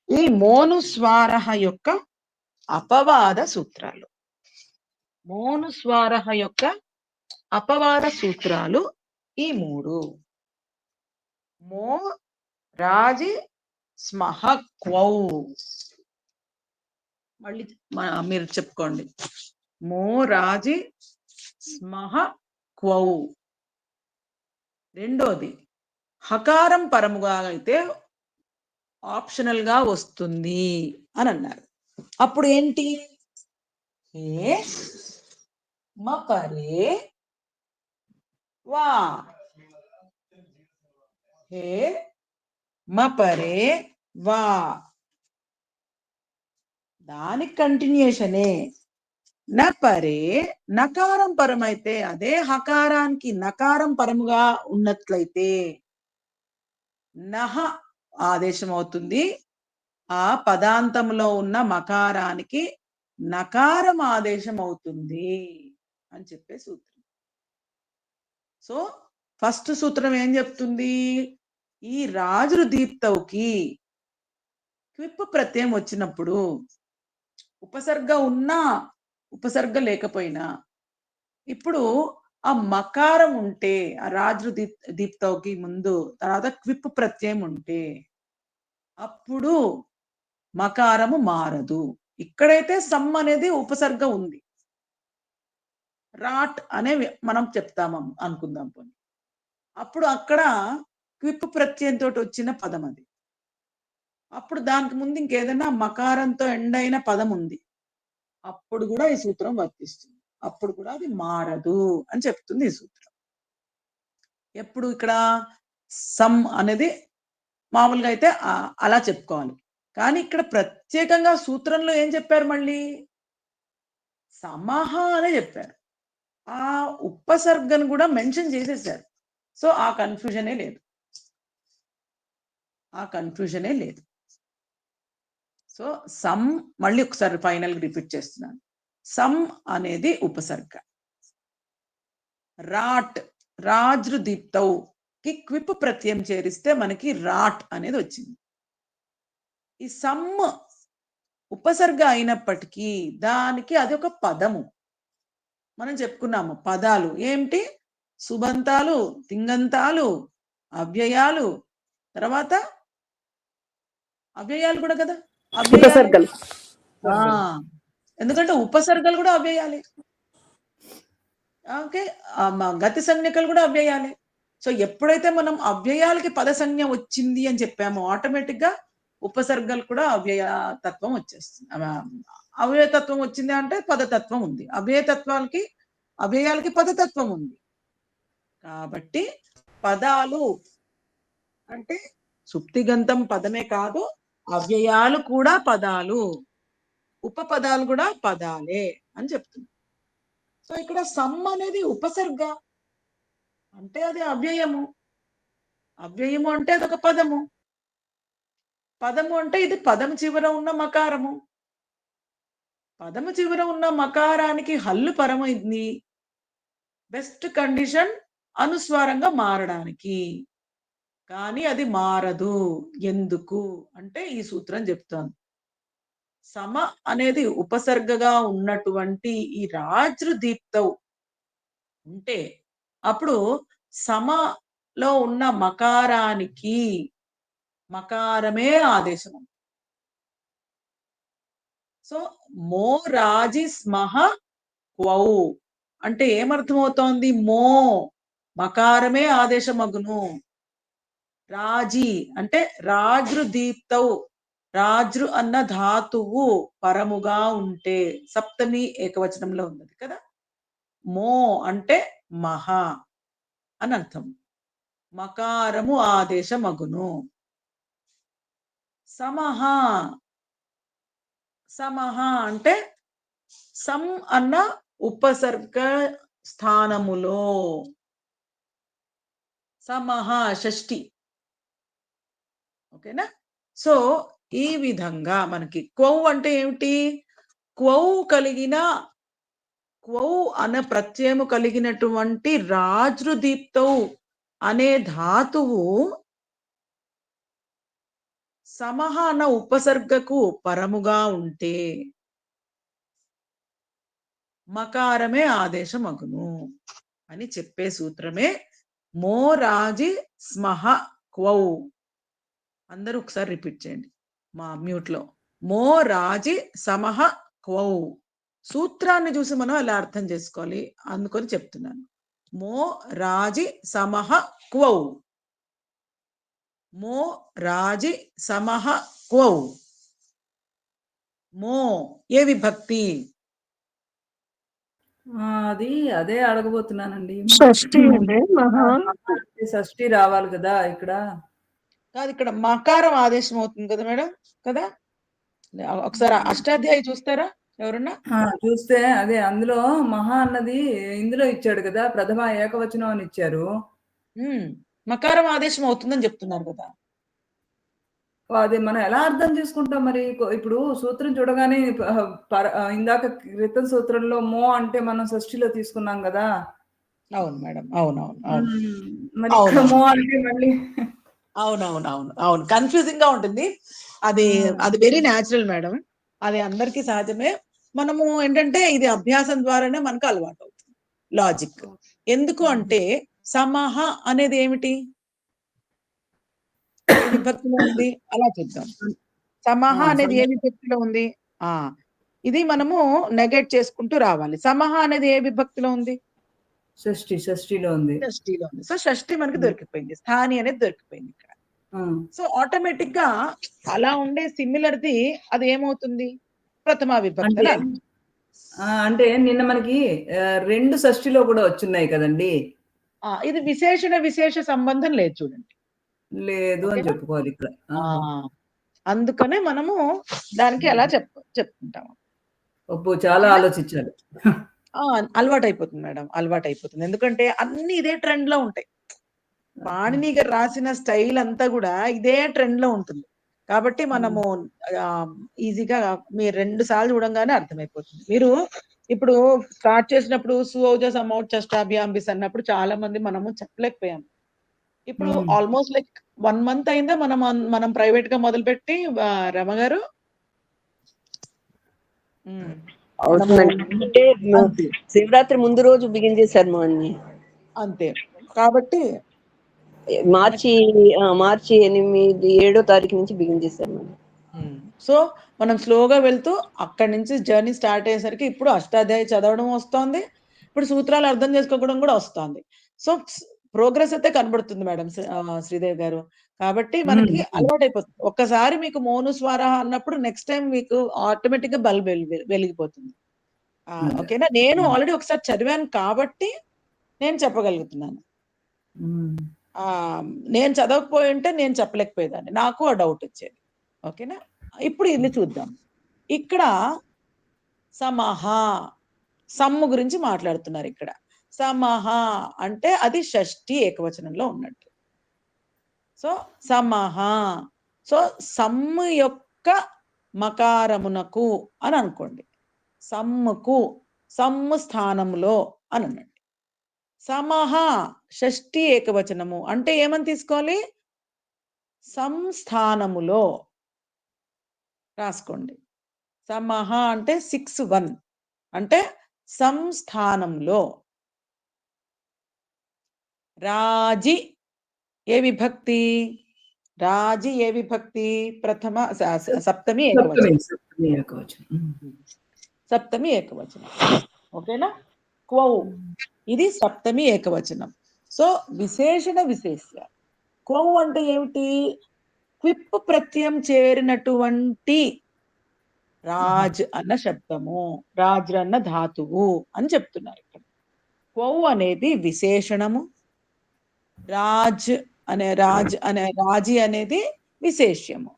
ఈ మోనుస్వారహ యొక్క అపవాద సూత్రాలు. మోనుస్వారహ యొక్క అపవాద సూత్రాలు ఈ 3. మో రాజి స్మహ క్వౌ. మళ్ళీ మీరు చెప్పుకోండి. మో రాజి స్మహ క్వౌ. రెండోది హకారం పరముగా అయితే ఆప్షనల్ గా వస్తుంది అని అన్నారు. అప్పుడు ఏంటి? హే మపరే వా. హే మపరే వా. దానికి కంటిన్యూషనే. నపరే నకారం పరమైతే అదే హకారానికి నకారం పరముగా ఉన్నట్లయితే నహ ఆదేశం అవుతుంది. ఆ పదాంతంలో ఉన్న మకారానికి నకారం ఆదేశం అవుతుంది అని చెప్పే సూత్రం. సో ఫస్ట్ సూత్రం ఏం చెప్తుంది? ఈ రాజు దీప్తవుకి క్విప్ ప్రత్యయం వచ్చినప్పుడు ఉపసర్గ ఉన్నా ఉపసర్గ లేకపోయినా ఇప్పుడు ఆ మకారం ఉంటే, ఆ రాజు దీప్తవుకి ముందు తర్వాత క్విప్ ప్రత్యయం ఉంటే అప్పుడు మకారము మారదు. ఇక్కడైతే సమ్ అనేది ఉపసర్గ ఉంది. రాట్ అనే మనం చెప్తాము అనుకుందాం. పోనీ అప్పుడు అక్కడ క్విప్ ప్రత్యయంతో వచ్చిన పదం అది. అప్పుడు దానికి ముందు ఇంకేదైనా మకారంతో ఎండ్ అయిన పదం ఉంది, అప్పుడు కూడా ఈ సూత్రం వర్తిస్తుంది. అప్పుడు కూడా అది మారదు అని చెప్తుంది ఈ సూత్రం. ఎప్పుడు ఇక్కడ సమ్ అనేది మామూలుగా అయితే అలా చెప్పుకోవాలి. కానీ ఇక్కడ ప్రత్యేకంగా సూత్రంలో ఏం చెప్పారు? మళ్ళీ సమహ అనే చెప్పారు. ఆ ఉపసర్గను కూడా మెన్షన్ చేసేసారు. సో ఆ కన్ఫ్యూజనే లేదు. ఆ కన్ఫ్యూజనే లేదు. సో సమ్ మళ్ళీ ఒకసారి ఫైనల్ రిపీట్ చేస్తున్నాను. సమ్ అనేది ఉపసర్గ. రాట్ రాజ్రు దీప్తౌ కి క్విప్ ప్రత్యయం చేరిస్తే మనకి రాట్ అనేది వచ్చింది. ఈ సమ్ ఉపసర్గ అయినప్పటికీ దానికి అది ఒక పదము. మనం చెప్పుకున్నాము పదాలు ఏమిటి? సుబంతాలు, తింగంతాలు, అవ్యయాలు, తర్వాత అవ్యయాలు కూడా కదా. ఉపసర్గలు. ఎందుకంటే ఉపసర్గలు కూడా అవ్యయాలే. ఓకే, గతి సంజ్ఞకలు కూడా అవ్యయాలే. సో ఎప్పుడైతే మనం అవ్యయాలకి పద సంజ్ఞ వచ్చింది అని చెప్పామో ఆటోమేటిక్ గా ఉపసర్గలు కూడా అవ్యయ తత్వం వచ్చేస్తుంది. అవ్యయతత్వం వచ్చింది అంటే పదతత్వం ఉంది. అవ్యయాలకి పదతత్వం ఉంది. కాబట్టి పదాలు అంటే సుప్తిగంతం పదమే కాదు, అవ్యయాలు కూడా పదాలు, ఉపపదాలు కూడా పదాలే అని చెప్తుంది. సో ఇక్కడ సమ్ అనేది ఉపసర్గ అంటే అది అవ్యయము. అవ్యయము అంటే అదొక పదము. పదము అంటే ఇది పదము చివర ఉన్న మకారము. పదము చివర ఉన్న మకారానికి హల్లు పరమైంది. బెస్ట్ కండిషన్ అనుస్వారంగా మారడానికి. కానీ అది మారదు. ఎందుకు అంటే ఈ సూత్రం చెప్తాను. సమ అనేది ఉపసర్గగా ఉన్నటువంటి ఈ రాజ్రు దీప్తవు ఉంటే అప్పుడు సమలో ఉన్న మకారానికి మకారమే ఆదేశం. సో మో రాజి స్మహ క్వౌ అంటే ఏమర్థమవుతోంది? మో మకారమే ఆదేశమగును. రాజీ అంటే రాజృ దీప్తౌ, రాజృ అన్న ధాతువు పరముగా ఉంటే, సప్తమి ఏకవచనంలో ఉన్నది కదా. మో అంటే మహా అని అర్థం. మకారము ఆదేశమగును. సమహ, సమహ అంటే సం అన్న ఉపసర్గ స్థానములో, సమహ షష్ఠి. ఓకేనా? సో ఈ విధంగా మనకి క్వౌ అంటే ఏమిటి? క్వౌ కలిగిన, క్వౌ అనే ప్రత్యయము కలిగినటువంటి రాజృదీప్తౌ అనే ధాతువు సమహ అన్న ఉపసర్గకు పరముగా ఉంటే మకారమే ఆదేశమగును అని చెప్పే సూత్రమే మో రాజి స్మహ క్వౌ. అందరూ ఒకసారి రిపీట్ చేయండి మా మ్యూట్ లో. మో రాజి సమహ క్వౌ. సూత్రాన్ని చూసి మనం అలా అర్థం చేసుకోవాలి, అందుకొని చెప్తున్నాను. మో రాజి సమహ క్వౌ. మో రాజి సమహ క్వౌ. మో ఏ విభక్తి? అది అదే అడగబోతున్నానండి. షష్ఠి అండి మహా. షష్ఠి రావాలి కదా ఇక్కడ. కాదు, ఇక్కడ మకారం ఆదేశం అవుతుంది కదా మేడం, కదా? ఒకసారి అష్టాధ్యాయి చూస్తారా ఎవరన్నా? చూస్తే అదే అందులో మహా అన్నది ఇందులో ఇచ్చాడు కదా, ప్రథమ ఏకవచనం అని ఇచ్చారు. మకారం ఆదేశం అవుతుందని చెప్తున్నారు కదా. అది మనం ఎలా అర్థం చేసుకుంటాం మరి? ఇప్పుడు సూత్రం చూడగానే ఇందాక క్రితం సూత్రంలో మో అంటే మనం షష్ఠిలో తీసుకున్నాం కదా. అవును మేడం, అవునవును అవును. మరి ఇక్కడ మో అంటే మళ్ళీ అవునవునవును అవును, కన్ఫ్యూజింగ్ గా ఉంటుంది. అది అది వెరీ న్యాచురల్ మేడం, అది అందరికీ సహజమే. మనము ఏంటంటే ఇది అభ్యాసం ద్వారానే మనకు అలవాటు అవుతుంది లాజిక్. ఎందుకు అంటే సమహ అనేది ఏమిటి? ఏ విభక్తిలో ఉంది? అలా చూద్దాం. సమహ అనేది ఏ విభక్తిలో ఉంది? ఇది మనము నెగెట్ చేసుకుంటూ రావాలి. సమహ అనేది ఏ విభక్తిలో ఉంది? షష్ఠిలో ఉంది. షష్ఠిలో ఉంది. సో షష్ఠి మనకి దొరికిపోయింది, స్థాని అనేది దొరికిపోయింది ఇక్కడ. సో ఆటోమేటిక్ గా అలా ఉండే సిమిలర్ది అది ఏమవుతుంది? ప్రథమా విభక్తి. అంటే నిన్న మనకి 2 షష్ఠిలో కూడా వచ్చున్నాయి కదండి. ఇది విశేష సంబంధం లేదు చూడండి, లేదు అని చెప్పుకోవాలి ఇక్కడ. అందుకనే మనము దానికి ఎలా చెప్పుకుంటాము. చాలా ఆలోచించాలి. అలవాటు అయిపోతుంది మేడం, అలవాటు అయిపోతుంది. ఎందుకంటే అన్ని ఇదే ట్రెండ్ లో ఉంటాయి. పాణిని గారు రాసిన స్టైల్ అంతా కూడా ఇదే ట్రెండ్ లో ఉంటుంది. కాబట్టి మనము ఈజీగా మీరు 2 సార్లు చూడంగానే అర్థమైపోతుంది. మీరు ఇప్పుడు స్టార్ట్ చేసినప్పుడు సుఓజ సమౌట్ చష్టాభ్యాంబిస్ అన్నప్పుడు చాలా మంది మనము చెప్పలేకపోయాం. ఇప్పుడు ఆల్మోస్ట్ లైక్ 1 month అయిందా మనం ప్రైవేట్ గా మొదలుపెట్టి రమ గారు? అంటే శివరాత్రి ముందు రోజు బిగిన్ చేశారు అన్ని. అంతే కాబట్టి మార్చి 8, 7వ తారీఖు నుంచి బిగిన్ చేశారు. సో మనం స్లోగా వెళ్తూ అక్కడి నుంచి జర్నీ స్టార్ట్ అయ్యేసరికి ఇప్పుడు అష్టాధ్యాయి చదవడం వస్తోంది, ఇప్పుడు సూత్రాలు అర్థం చేసుకోవడం కూడా వస్తోంది. సో ప్రోగ్రెస్ అయితే కనబడుతుంది మేడం శ్రీదేవి గారు. కాబట్టి మనకి అలవాటు అయిపోతుంది. ఒక్కసారి మీకు మోనుస్వార అన్నప్పుడు నెక్స్ట్ టైం మీకు ఆటోమేటిక్ గా బల్బ్ వెలిగిపోతుంది. ఓకేనా? నేను ఆల్రెడీ ఒకసారి చదివాను కాబట్టి నేను చెప్పగలుగుతున్నాను. నేను చదవకపోయి ఉంటే నేను చెప్పలేకపోయేదాన్ని, నాకు ఆ డౌట్ వచ్చేది. ఓకేనా? ఇప్పుడు ఇది చూద్దాం. ఇక్కడ సమహ, సమ్ము గురించి మాట్లాడుతున్నారు ఇక్కడ. సమహ అంటే అది షష్ఠి ఏకవచనంలో ఉన్నట్టు. సో సమహ, సో సమ్ము యొక్క మకారమునకు అని అనుకోండి. సమ్ముకు, సమ్ము స్థానములో అని అనండి. సమహ షష్ఠి ఏకవచనము అంటే ఏమని తీసుకోవాలి? సంస్థానములో రాసుకోండి. సమహ అంటే 6-1 అంటే సంస్థానంలో. రాజి ఏ విభక్తి? రాజి ఏ విభక్తి? ప్రథమ సప్తమి సప్తమి ఏకవచనం. సప్తమి ఏకవచనం. సప్తమి ఏకవచనం. ఓకేనా? క్వౌ ఇది సప్తమి ఏకవచనం. సో విశేషణ విశేష్య. క్వౌ అంటే ఏమిటి? క్విప్ ప్రత్యయం చేరినటువంటి రాజ్ అన్న శబ్దము, రాజ్ అన్న ధాతువు అని చెప్తున్నారు ఇక్కడ. క్వౌ అనేది విశేషణము, రాజ్ రాజి అనేది విశేష్యము.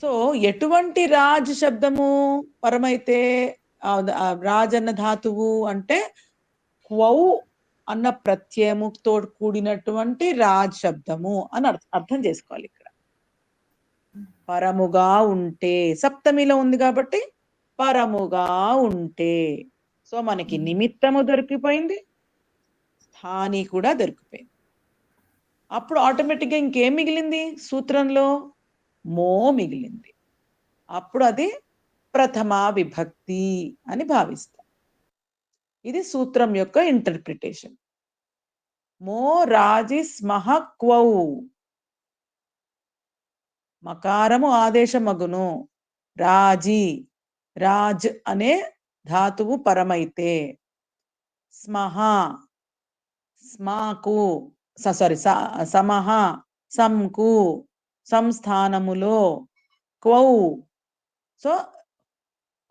సో ఎటువంటి రాజ్ శబ్దము పరమైతే రాజ్ అన్న ధాతువు అంటే క్వౌ అన్న ప్రత్యయముతో కూడినటువంటి రాజ్ శబ్దము అని అర్థం చేసుకోవాలి ఇక్కడ. పరముగా ఉంటే, సప్తమిలో ఉంది కాబట్టి పరముగా ఉంటే. సో మనకి నిమిత్తము దొరికిపోయింది, స్థాని కూడా దొరికిపోయింది. అప్పుడు ఆటోమేటిక్గా ఇంకేం మిగిలింది సూత్రంలో? మో మిగిలింది. అప్పుడు అది ప్రథమా విభక్తి అని భావిస్తాం. ఇది సూత్రం యొక్క ఇంటర్ప్రిటేషన్. మో రాజి స్మహ క్వౌ. మకారము ఆదేశమగును. రాజి, రాజ్ అనే ధాతువు పరమైతే, స్మహ స్మాకు సారీ సమహ సంకు సంస్థానములో, క్వౌ. సో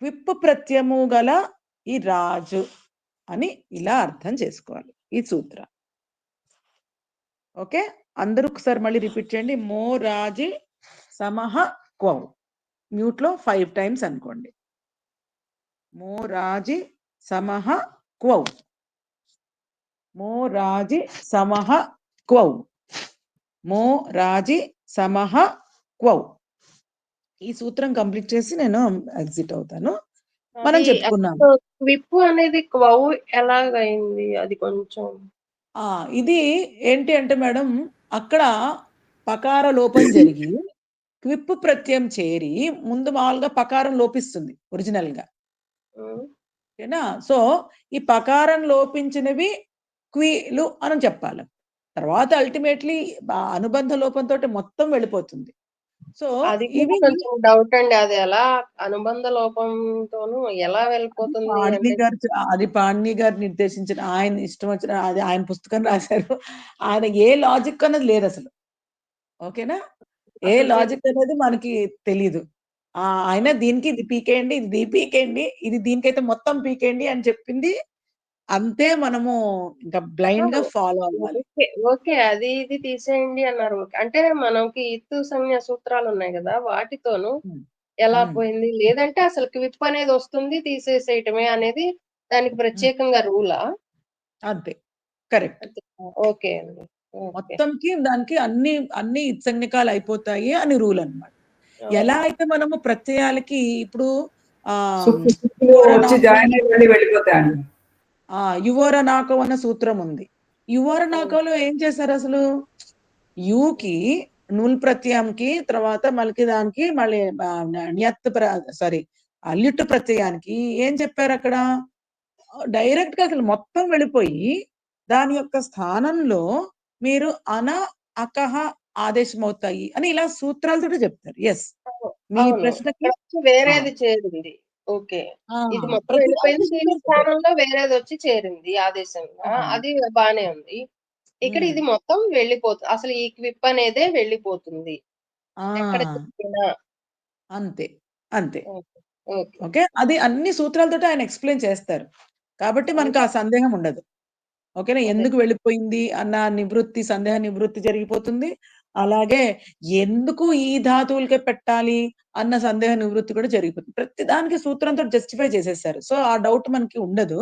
క్విప్ ప్రత్యము గల ఈ రాజు అని ఇలా అర్థం చేసుకోవాలి ఈ సూత్రం. ఓకే, అందరూ ఒకసారి మళ్ళీ రిపీట్ చేయండి. మో రాజి సమహ క్వౌ. మ్యూట్ లో 5 times అనుకోండి. మో రాజి సమహ క్వౌ. మో రాజి సమహ క్వౌ. మో రాజి సమహ క్వౌ. ఈ సూత్రం కంప్లీట్ చేసి నేను ఎగ్జిట్ అవుతాను. మనం చెప్పుకున్నాం క్విప్ అనేది క్వౌ ఎలాగైంది అది కొంచెం. ఇది ఏంటి అంటే మేడం, అక్కడ పకార లోపం జరిగి క్విప్ ప్రత్యయం చేరి ముందు మామూలుగా పకారం లోపిస్తుంది ఒరిజినల్ గా. ఓకేనా? సో ఈ పకారం లోపించినవి క్వీలు అని చెప్పాలి. తర్వాత అల్టిమేట్లీ అనుబంధ లోపంతో మొత్తం వెళ్ళిపోతుంది. సో అది ఇవి కొంచెం డౌట్ అండి, అది ఎలా అనుబంధ లోపంతోనూ ఎలా వెళ్ళిపోతుంది అంటే. అది పాణిని గారు నిర్దేశించిన, ఆయన ఇష్టం వచ్చిన, అది ఆయన పుస్తకం రాశారు. ఆయన ఏ లాజిక్ అన్నది లేదు అసలు. ఓకేనా? ఏ లాజిక్ అనేది మనకి తెలీదు. ఆయన దీనికి ఇది పీకేయండి, ఇది పీకేయండి, ఇది దీనికైతే మొత్తం పీకేయండి అని చెప్పింది. అంతే మనము ఇంకా బ్లైండ్ గా ఫాలో అవ్వాలి. ఓకే, అది ఇది తీసేయండి అన్నారు. అంటే మనకి ఇత్తు సంజ్ఞ సూత్రాలు ఉన్నాయి కదా, వాటితోను ఎలా పోయింది? లేదంటే అసలు క్విప్ అనేది వస్తుంది తీసేసేయటమే అనేది దానికి ప్రత్యేకంగా రూలా? అంతే, కరెక్ట్. ఓకే అండి. మొత్తంకి దానికి అన్ని ఇత్సంజ్ఞకాలు అయిపోతాయి అని రూల్ అన్నమాట. ఎలా అయితే మనము ప్రత్యయాలకి ఇప్పుడు వచ్చి జాయిన్ అయ్యి మళ్ళీ వెళ్ళిపోతాయండి. యువర నాకో అన్న సూత్రం ఉంది. యువర నాకోలో ఏం చేశారు అసలు? యుకి నుల్ ప్రత్యయంకి తర్వాత మళ్ళీ దానికి మళ్ళీ లిట్ ప్రత్యయానికి ఏం చెప్పారు అక్కడ? డైరెక్ట్ గా అసలు మొత్తం వెళ్ళిపోయి దాని యొక్క స్థానంలో మీరు అన అకహ ఆదేశం అవుతాయి అని ఇలా సూత్రాలతో చెప్తారు. ఎస్, మీ ప్రశ్నకి వేరేది చేరింది. ఓకే, ఇది మొత్తం వెళ్ళిపోయింది, దీని స్థానంలో వేరేది వచ్చి చేరింది ఆదేశంగా. అది బానే ఉంది. ఇక్కడ ఇది మొత్తం వెళ్ళిపోతుంది, అసలు ఈ క్విప్ అనేదే వెళ్ళిపోతుంది ఎక్కడ చెప్పినా. అంతే అంతే. ఓకే, అది అన్ని సూత్రాలతో ఆయన ఎక్స్ప్లెయిన్ చేస్తారు కాబట్టి మనకు ఆ సందేహం ఉండదు. ఓకేనా? ఎందుకు వెళ్ళిపోయింది అన్న సందేహ నివృత్తి జరిగిపోతుంది. అలాగే ఎందుకు ఈ ధాతువులకే పెట్టాలి అన్న సందేహ నివృత్తి కూడా జరిగిపోతుంది. ప్రతి దానికి సూత్రంతో జస్టిఫై చేసేసారు. సో ఆ డౌట్ మనకి ఉండదు.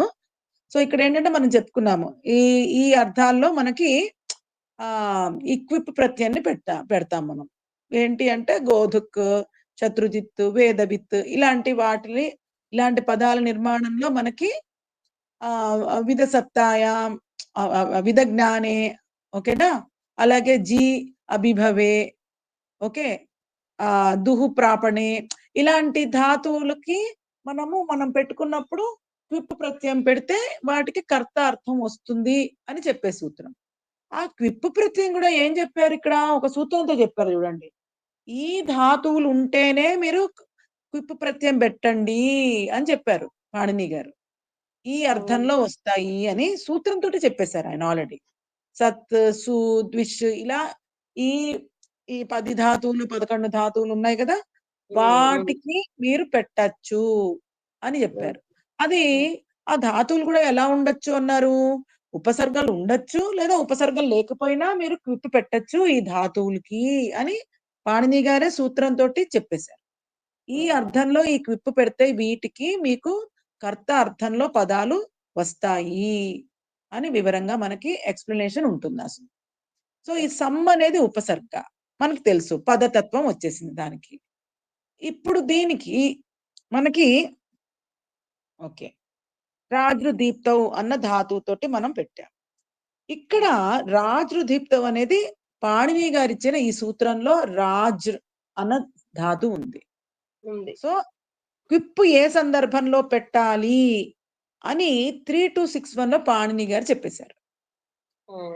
సో ఇక్కడ ఏంటంటే మనం చెప్పుకున్నాము ఈ అర్థాల్లో మనకి ఈక్విప్ ప్రత్యయాన్ని పెడతాం మనం. ఏంటి అంటే గోధుక్, శత్రుజిత్, వేదవిత్ ఇలాంటి పదాల నిర్మాణంలో మనకి విధ సత్తాయాం, విధ జ్ఞానే, ఓకేనా? అలాగే జీ అభిభవే, ఓకే, దుహు ప్రాపణే, ఇలాంటి ధాతువులకి మనం పెట్టుకున్నప్పుడు క్విప్ ప్రత్యయం పెడితే వాటికి కర్త అర్థం వస్తుంది అని చెప్పే సూత్రం. ఆ క్విప్పు ప్రత్యయం కూడా ఏం చెప్పారు ఇక్కడ? ఒక సూత్రంతో చెప్పారు చూడండి. ఈ ధాతువులు ఉంటేనే మీరు క్విప్పు ప్రత్యయం పెట్టండి అని చెప్పారు పాణిని గారు. ఈ అర్థంలో వస్తాయి అని సూత్రంతోటి చెప్పేశారు ఆయన ఆల్రెడీ. సత్, సు, ద్విష్ ఇలా ఈ ఈ 10 ధాతువులు, 11 ధాతువులు ఉన్నాయి కదా! వాటికి మీరు పెట్టచ్చు అని చెప్పారు. అది ఆ ధాతువులు కూడా ఎలా ఉండొచ్చు అన్నారు? ఉపసర్గలు ఉండొచ్చు, లేదా ఉపసర్గలు లేకపోయినా మీరు క్విప్ పెట్టొచ్చు ఈ ధాతువులకి అని పాణిని గారే సూత్రంతోటి చెప్పేశారు. ఈ అర్థంలో ఈ క్విప్ పెడితే వీటికి మీకు కర్త అర్థంలో పదాలు వస్తాయి అని వివరంగా మనకి ఎక్స్‌ప్లనేషన్ ఉంటుంది అసలు. సో, ఈ సమ్ అనేది ఉపసర్గ. మనకు తెలుసు. పదతత్వం వచ్చేసింది దానికి. ఇప్పుడు దీనికి మనకి ఓకే. రాజృదీప్తౌ అన్న ధాతువుతోటి మనం పెట్టాం. ఇక్కడ రాజృదీప్తౌ అనేది పాణిని గారిచ్చిన ఈ సూత్రంలో రాజ్ అన్న ధాతువు ఉంది. ఉంది. సో, క్విప్ ఏ సందర్భంలో పెట్టాలి అని 3261లో పాణిని గారు చెప్పేశారు.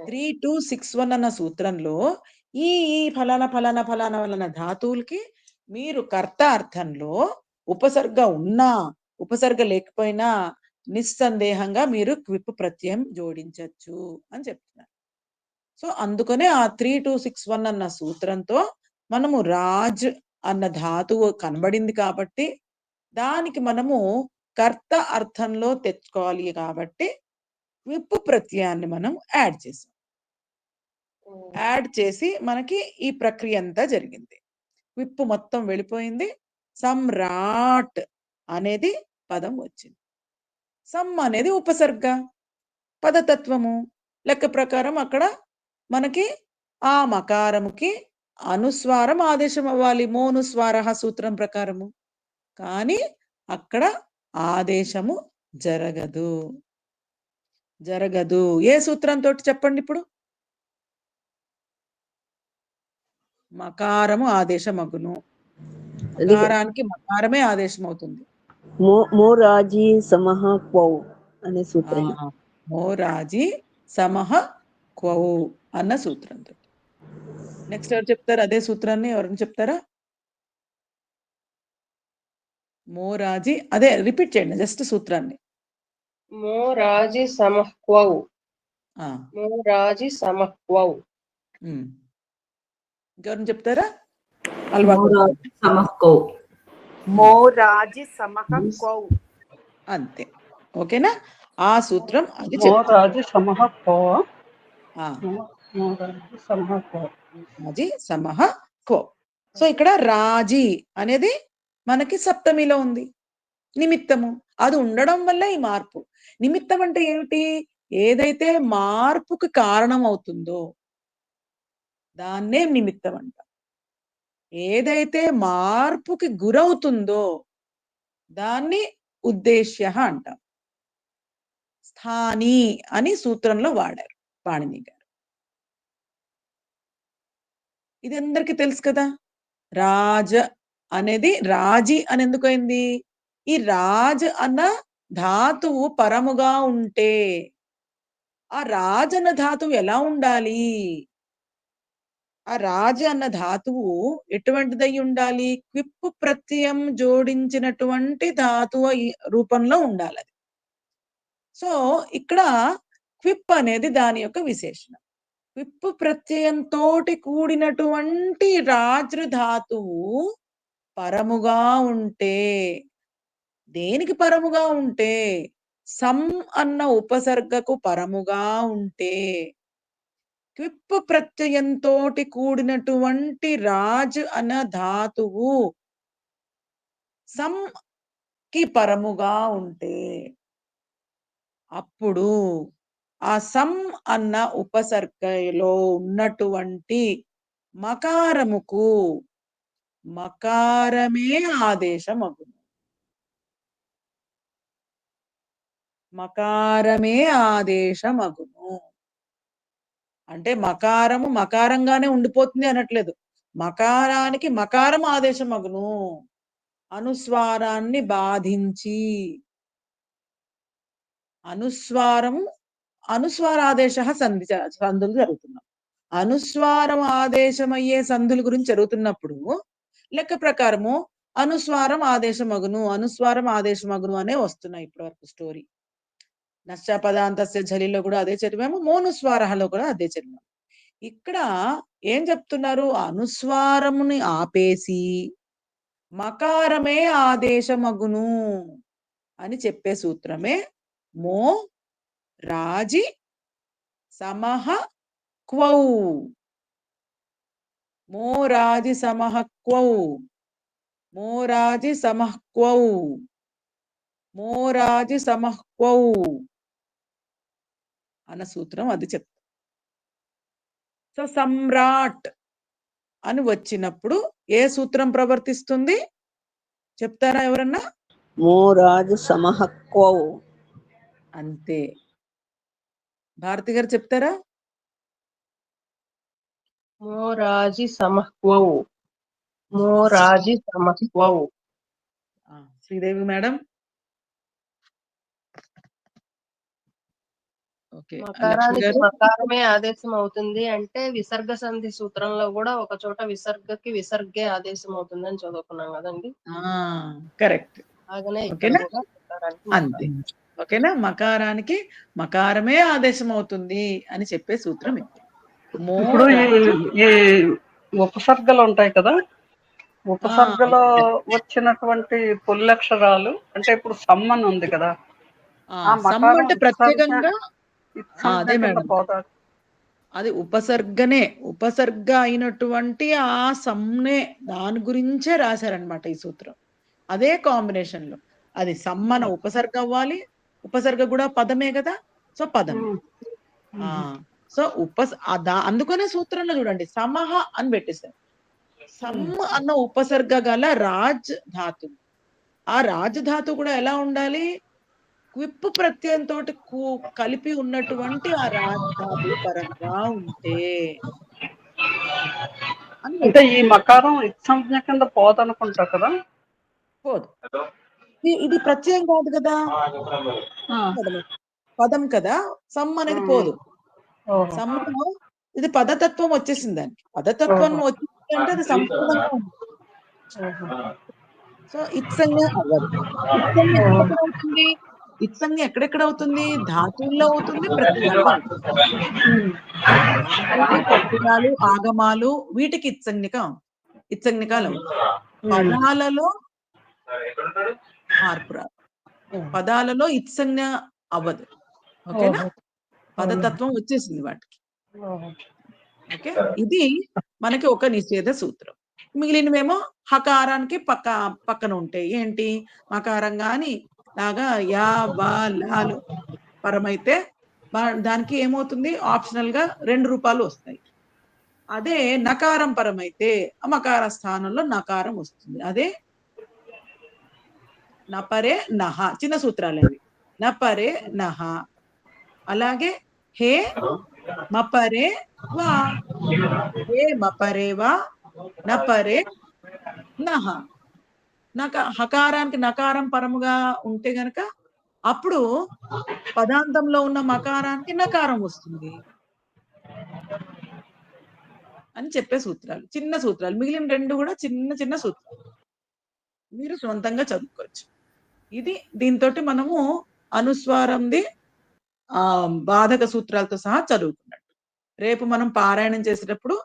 3261 అన్న సూత్రంలో ఈ ఫలానా, ఫలానా, ఫలానా, ఫలానా ధాతువులకి మీరు కర్త అర్థంలో ఉపసర్గ ఉన్నా, ఉపసర్గ లేకపోయినా నిస్సందేహంగా మీరు క్విప్ ప్రత్యయం జోడించొచ్చు అని చెప్తున్నారు. సో, అందుకనే ఆ 3261 అన్న సూత్రంతో మనము రాజ్ అన్న ధాతువు కనబడింది కాబట్టి, దానికి మనము కర్త అర్థంలో తెచ్చుకోవాలి కాబట్టి, క్విప్ ప్రత్యయాన్ని మనం యాడ్ చేసాం. యాడ్ చేసి మనకి ఈ ప్రక్రియ అంతా జరిగింది. క్విప్ మొత్తం వెళ్ళిపోయింది. సమ్రాట్ అనేది పదం వచ్చింది. సమ్ అనేది ఉపసర్గ, పదతత్వము. లెక్క ప్రకారం అక్కడ మనకి ఆ మకారముకి అనుస్వారం ఆదేశం అవ్వాలి. మోనుస్వారః సూత్రం ప్రకారము. కానీ అక్కడ ఆదేశము జరగదు. జరగదు. ఏ సూత్రంతోటి చెప్పండి ఇప్పుడు? మకారము ఆదేశమగును. మకారానికి మకారమే ఆదేశమవుతుంది. మోరాజీ సమః క్వౌ అనే సూత్రం. మోరాజీ సమః క్వౌ అన్న సూత్రంతో. నెక్స్ట్ ఎవరు చెప్తారు అదే సూత్రాన్ని? ఎవరైనా చెప్తారా? మోరాజీ అదే రిపీట్ చేయండి జస్ట్ సూత్రాన్ని. మోరాజి సమః క్వౌ. ఆ, మోరాజి సమః క్వౌ. ఇంకెవరైనా చెప్తారా? అలవాటు మోరాజి సమః కౌ. మోరాజి సమః క్వౌ. అంతే. ఓకేనా? ఆ సూత్రం అది చెప్తారు. మోరాజి సమః క్వౌ. ఆ, మోరాజి సమః క్వౌ. రాజీ సమః క్వౌ. సో ఇక్కడ రాజీ అనేది మనకి సప్తమిలో ఉంది. నిమిత్తము. అది ఉండడం వల్ల ఈ మార్పు. నిమిత్తం అంటే ఏమిటి? ఏదైతే మార్పుకి కారణం అవుతుందో దాన్నే నిమిత్తం అంటాం. ఏదైతే మార్పుకి గురవుతుందో దాన్ని ఉద్దేశ్య అంటాం. స్థాని అని సూత్రంలో వాడారు పాణిని గారు. ఇది అందరికీ తెలుసు కదా. రాజ అనేది రాజీ అని ఎందుకైంది? ఈ రాజ్ అన్న ధాతువు పరముగా ఉంటే ఆ రాజ్ అన్న ధాతువు ఎలా ఉండాలి? ఆ రాజ అన్న ధాతువు ఎటువంటిదై ఉండాలి? క్విప్ ప్రత్యయం జోడించినటువంటి ధాతువు రూపంలో ఉండాలి అది. సో ఇక్కడ క్విప్ అనేది దాని యొక్క విశేషణం. క్విప్ ప్రత్యయంతోటి కూడినటువంటి రాజ్ర ధాతువు పరముగా ఉంటే, దేనికి పరముగా ఉంటే? సమ్ అన్న ఉపసర్గకు పరముగా ఉంటే, క్విప్ ప్రత్యయంతోటి కూడినటువంటి రాజ్ అన్న ధాతువు సమ్ కి పరముగా ఉంటే, అప్పుడు ఆ సమ్ అన్న ఉపసర్గలో ఉన్నటువంటి మకారముకు మకారమే ఆదేశమగును. మకారమే ఆదేశమగును. అంటే మకారము మకారంగానే ఉండిపోతుంది అనట్లేదు. మకారానికి మకారం ఆదేశమగును. అనుస్వారాన్ని బాధించి అనుస్వారము అనుస్వారాదేశ సంధులు జరుగుతున్నాం. అనుస్వారం ఆదేశమయ్యే సంధుల గురించి జరుగుతున్నప్పుడు లెక్క ప్రకారము అనుస్వారం ఆదేశమగును అనే వస్తున్నాయి ఇప్పటి వరకు స్టోరీ. నశ్చపదాంతస్య ఝలిలో కూడా అదే చదివాము, మోనుస్వారహలో కూడా అదే చదివాము. ఇక్కడ ఏం చెప్తున్నారు? అనుస్వారముని ఆపేసి మకారమే ఆదేశమగును అని చెప్పే సూత్రమే మో రాజి సమహ క్వౌ. మోరాజి సమహ క్వౌ, మోరాజి సమః క్వౌ, మోరాజి సమః క్వౌ అన్న సూత్రం అది చెప్తా. సో సమ్రాట్ అని వచ్చినప్పుడు ఏ సూత్రం ప్రవర్తిస్తుంది చెప్తారా ఎవరన్నా? మోరాజు సమహక్వౌ. అంతే. భారతి గారు చెప్తారా? మోరాజి సమహ్వౌ, మోరాజి సమహ్వౌ. శ్రీదేవి మేడం. ఓకే. లక్ష్మి మకారానికి గారు. మకారమే ఆదేశం అవుతుంది అంటే విసర్గ సంధి సూత్రంలో కూడా ఒక చోట విసర్గకి విసర్గే ఆదేశం అవుతుంది అని చదువుకున్నాం కదండి. కరెక్ట్. అలాగనే ఇక్కడ ఓకేనా? కూడా మకారానికి అంతే. ఓకేనా? మకారానికి మకారమే ఆదేశం అవుతుంది అని చెప్పే సూత్రం ఇది. ఇప్పుడు ఈ ఉపసర్గలు ఉంటాయి కదా, ఉపసర్గలో వచ్చినటువంటి పుల్లక్షరాలు అంటే ఇప్పుడు సమ్మన్ ఉంది కదా, ఆ సమ్ మకారం అంటే ప్రత్యేకంగా అదే కింద మేడం, పోదా? అది ఉపసర్గనే. ఉపసర్గ అయినటువంటి ఆ సమ్నే దాని గురించే రాశారనమాట ఈ సూత్రం. అదే కాంబినేషన్ లో అది సమ్మన ఉపసర్గ అవ్వాలి, ఉపసర్గ కూడా పదమే కదా, సో పదం. సో అందుకనే సూత్రంలో చూడండి సమహ అని పెట్టేశారు. సమ్ అన్న ఉపసర్గ గల రాజ్ ధాతు. ఆ రాజ్ ధాతు కూడా ఎలా ఉండాలి? క్విప్ ప్రత్యయంతో కలిపి ఉన్నటువంటి ఆ రాజ్ ధాతు పరంగా ఉంటే అంటే ఈ మకారం ఇత్సంజ్ఞ కింద పోదనుకుంటా కదా. పోదు. ఇది ప్రత్యయం కాదు కదా, పదం కదా. సమ్ అనేది పోదు. సమ్లో ఇది పదతత్వం వచ్చేసింది. దానికి పదతత్వం వచ్చింది అంటే అది సంపూర్ణంగా ఉంది. సో ఇత్సంజ్ఞ అవ్వదు. ఇత్సంజ్ఞ ఎక్కడ అవుతుంది? ఇత్సంజ్ఞ ఎక్కడెక్కడ అవుతుంది? ధాతువుల్లో అవుతుంది, ప్రత్యయాల్లో అవుతుంది. ధాతువులు, ప్రత్యయాలు, ఆగమాలు వీటికి ఇత్సంజ్ఞకాలు అవుతాయి. పదాలలో మార్పు రాదు. పదాలలో ఇత్సంజ్ఞ అవ్వదు. ఓకేనా? పదతత్వం వచ్చేసింది వాటికి. ఓకే. ఇది మనకి ఒక నిషేధ సూత్రం. మిగిలినవేమో హకారానికి పక్కన ఉంటాయి. ఏంటి? మకారం గాని లాగా యా వా లాలు పరమైతే దానికి ఏమవుతుంది? ఆప్షనల్ గా 2 రూపాలు వస్తాయి. అదే నకారం పరమైతే మకార స్థానంలో నకారం వస్తుంది. అదే నపరే నహ. చిన్న సూత్రాలు అవి. నపరే నహ. అలాగే హే మపరే వా, హే మపరే వా, నపరే నహ. హకారానికి నకారం పరముగా ఉంటే గనక అప్పుడు పదాంతంలో ఉన్న మకారానికి నకారం వస్తుంది అని చెప్పే సూత్రాలు. చిన్న సూత్రాలు. మిగిలిన 2 కూడా చిన్న చిన్న సూత్రాలు. మీరు సొంతంగా చదువుకోవచ్చు. ఇది దీంతో మనము అనుస్వారంది బాధక సూత్రాలతో సహా చదువుకున్నట్టు. రేపు మనం పారాయణం చేసేటప్పుడు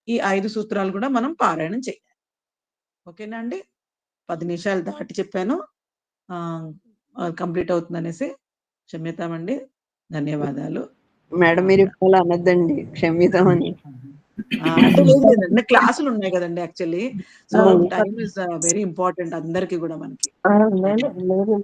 ఈ 5 సూత్రాలు కూడా మనం పారాయణం చేయాలి. ఓకేనా అండి? 10 నిమిషాలు దాటి చెప్పాను. కంప్లీట్ అవుతుందనేసి క్షమ్యతామండి. ధన్యవాదాలు. మేడం మీరు ఇప్పుడు అనొద్దండి, క్షమితామని. అంటే లేదు, క్లాసులు ఉన్నాయి కదండి actually. So time is very important అందరికి కూడా మనకి.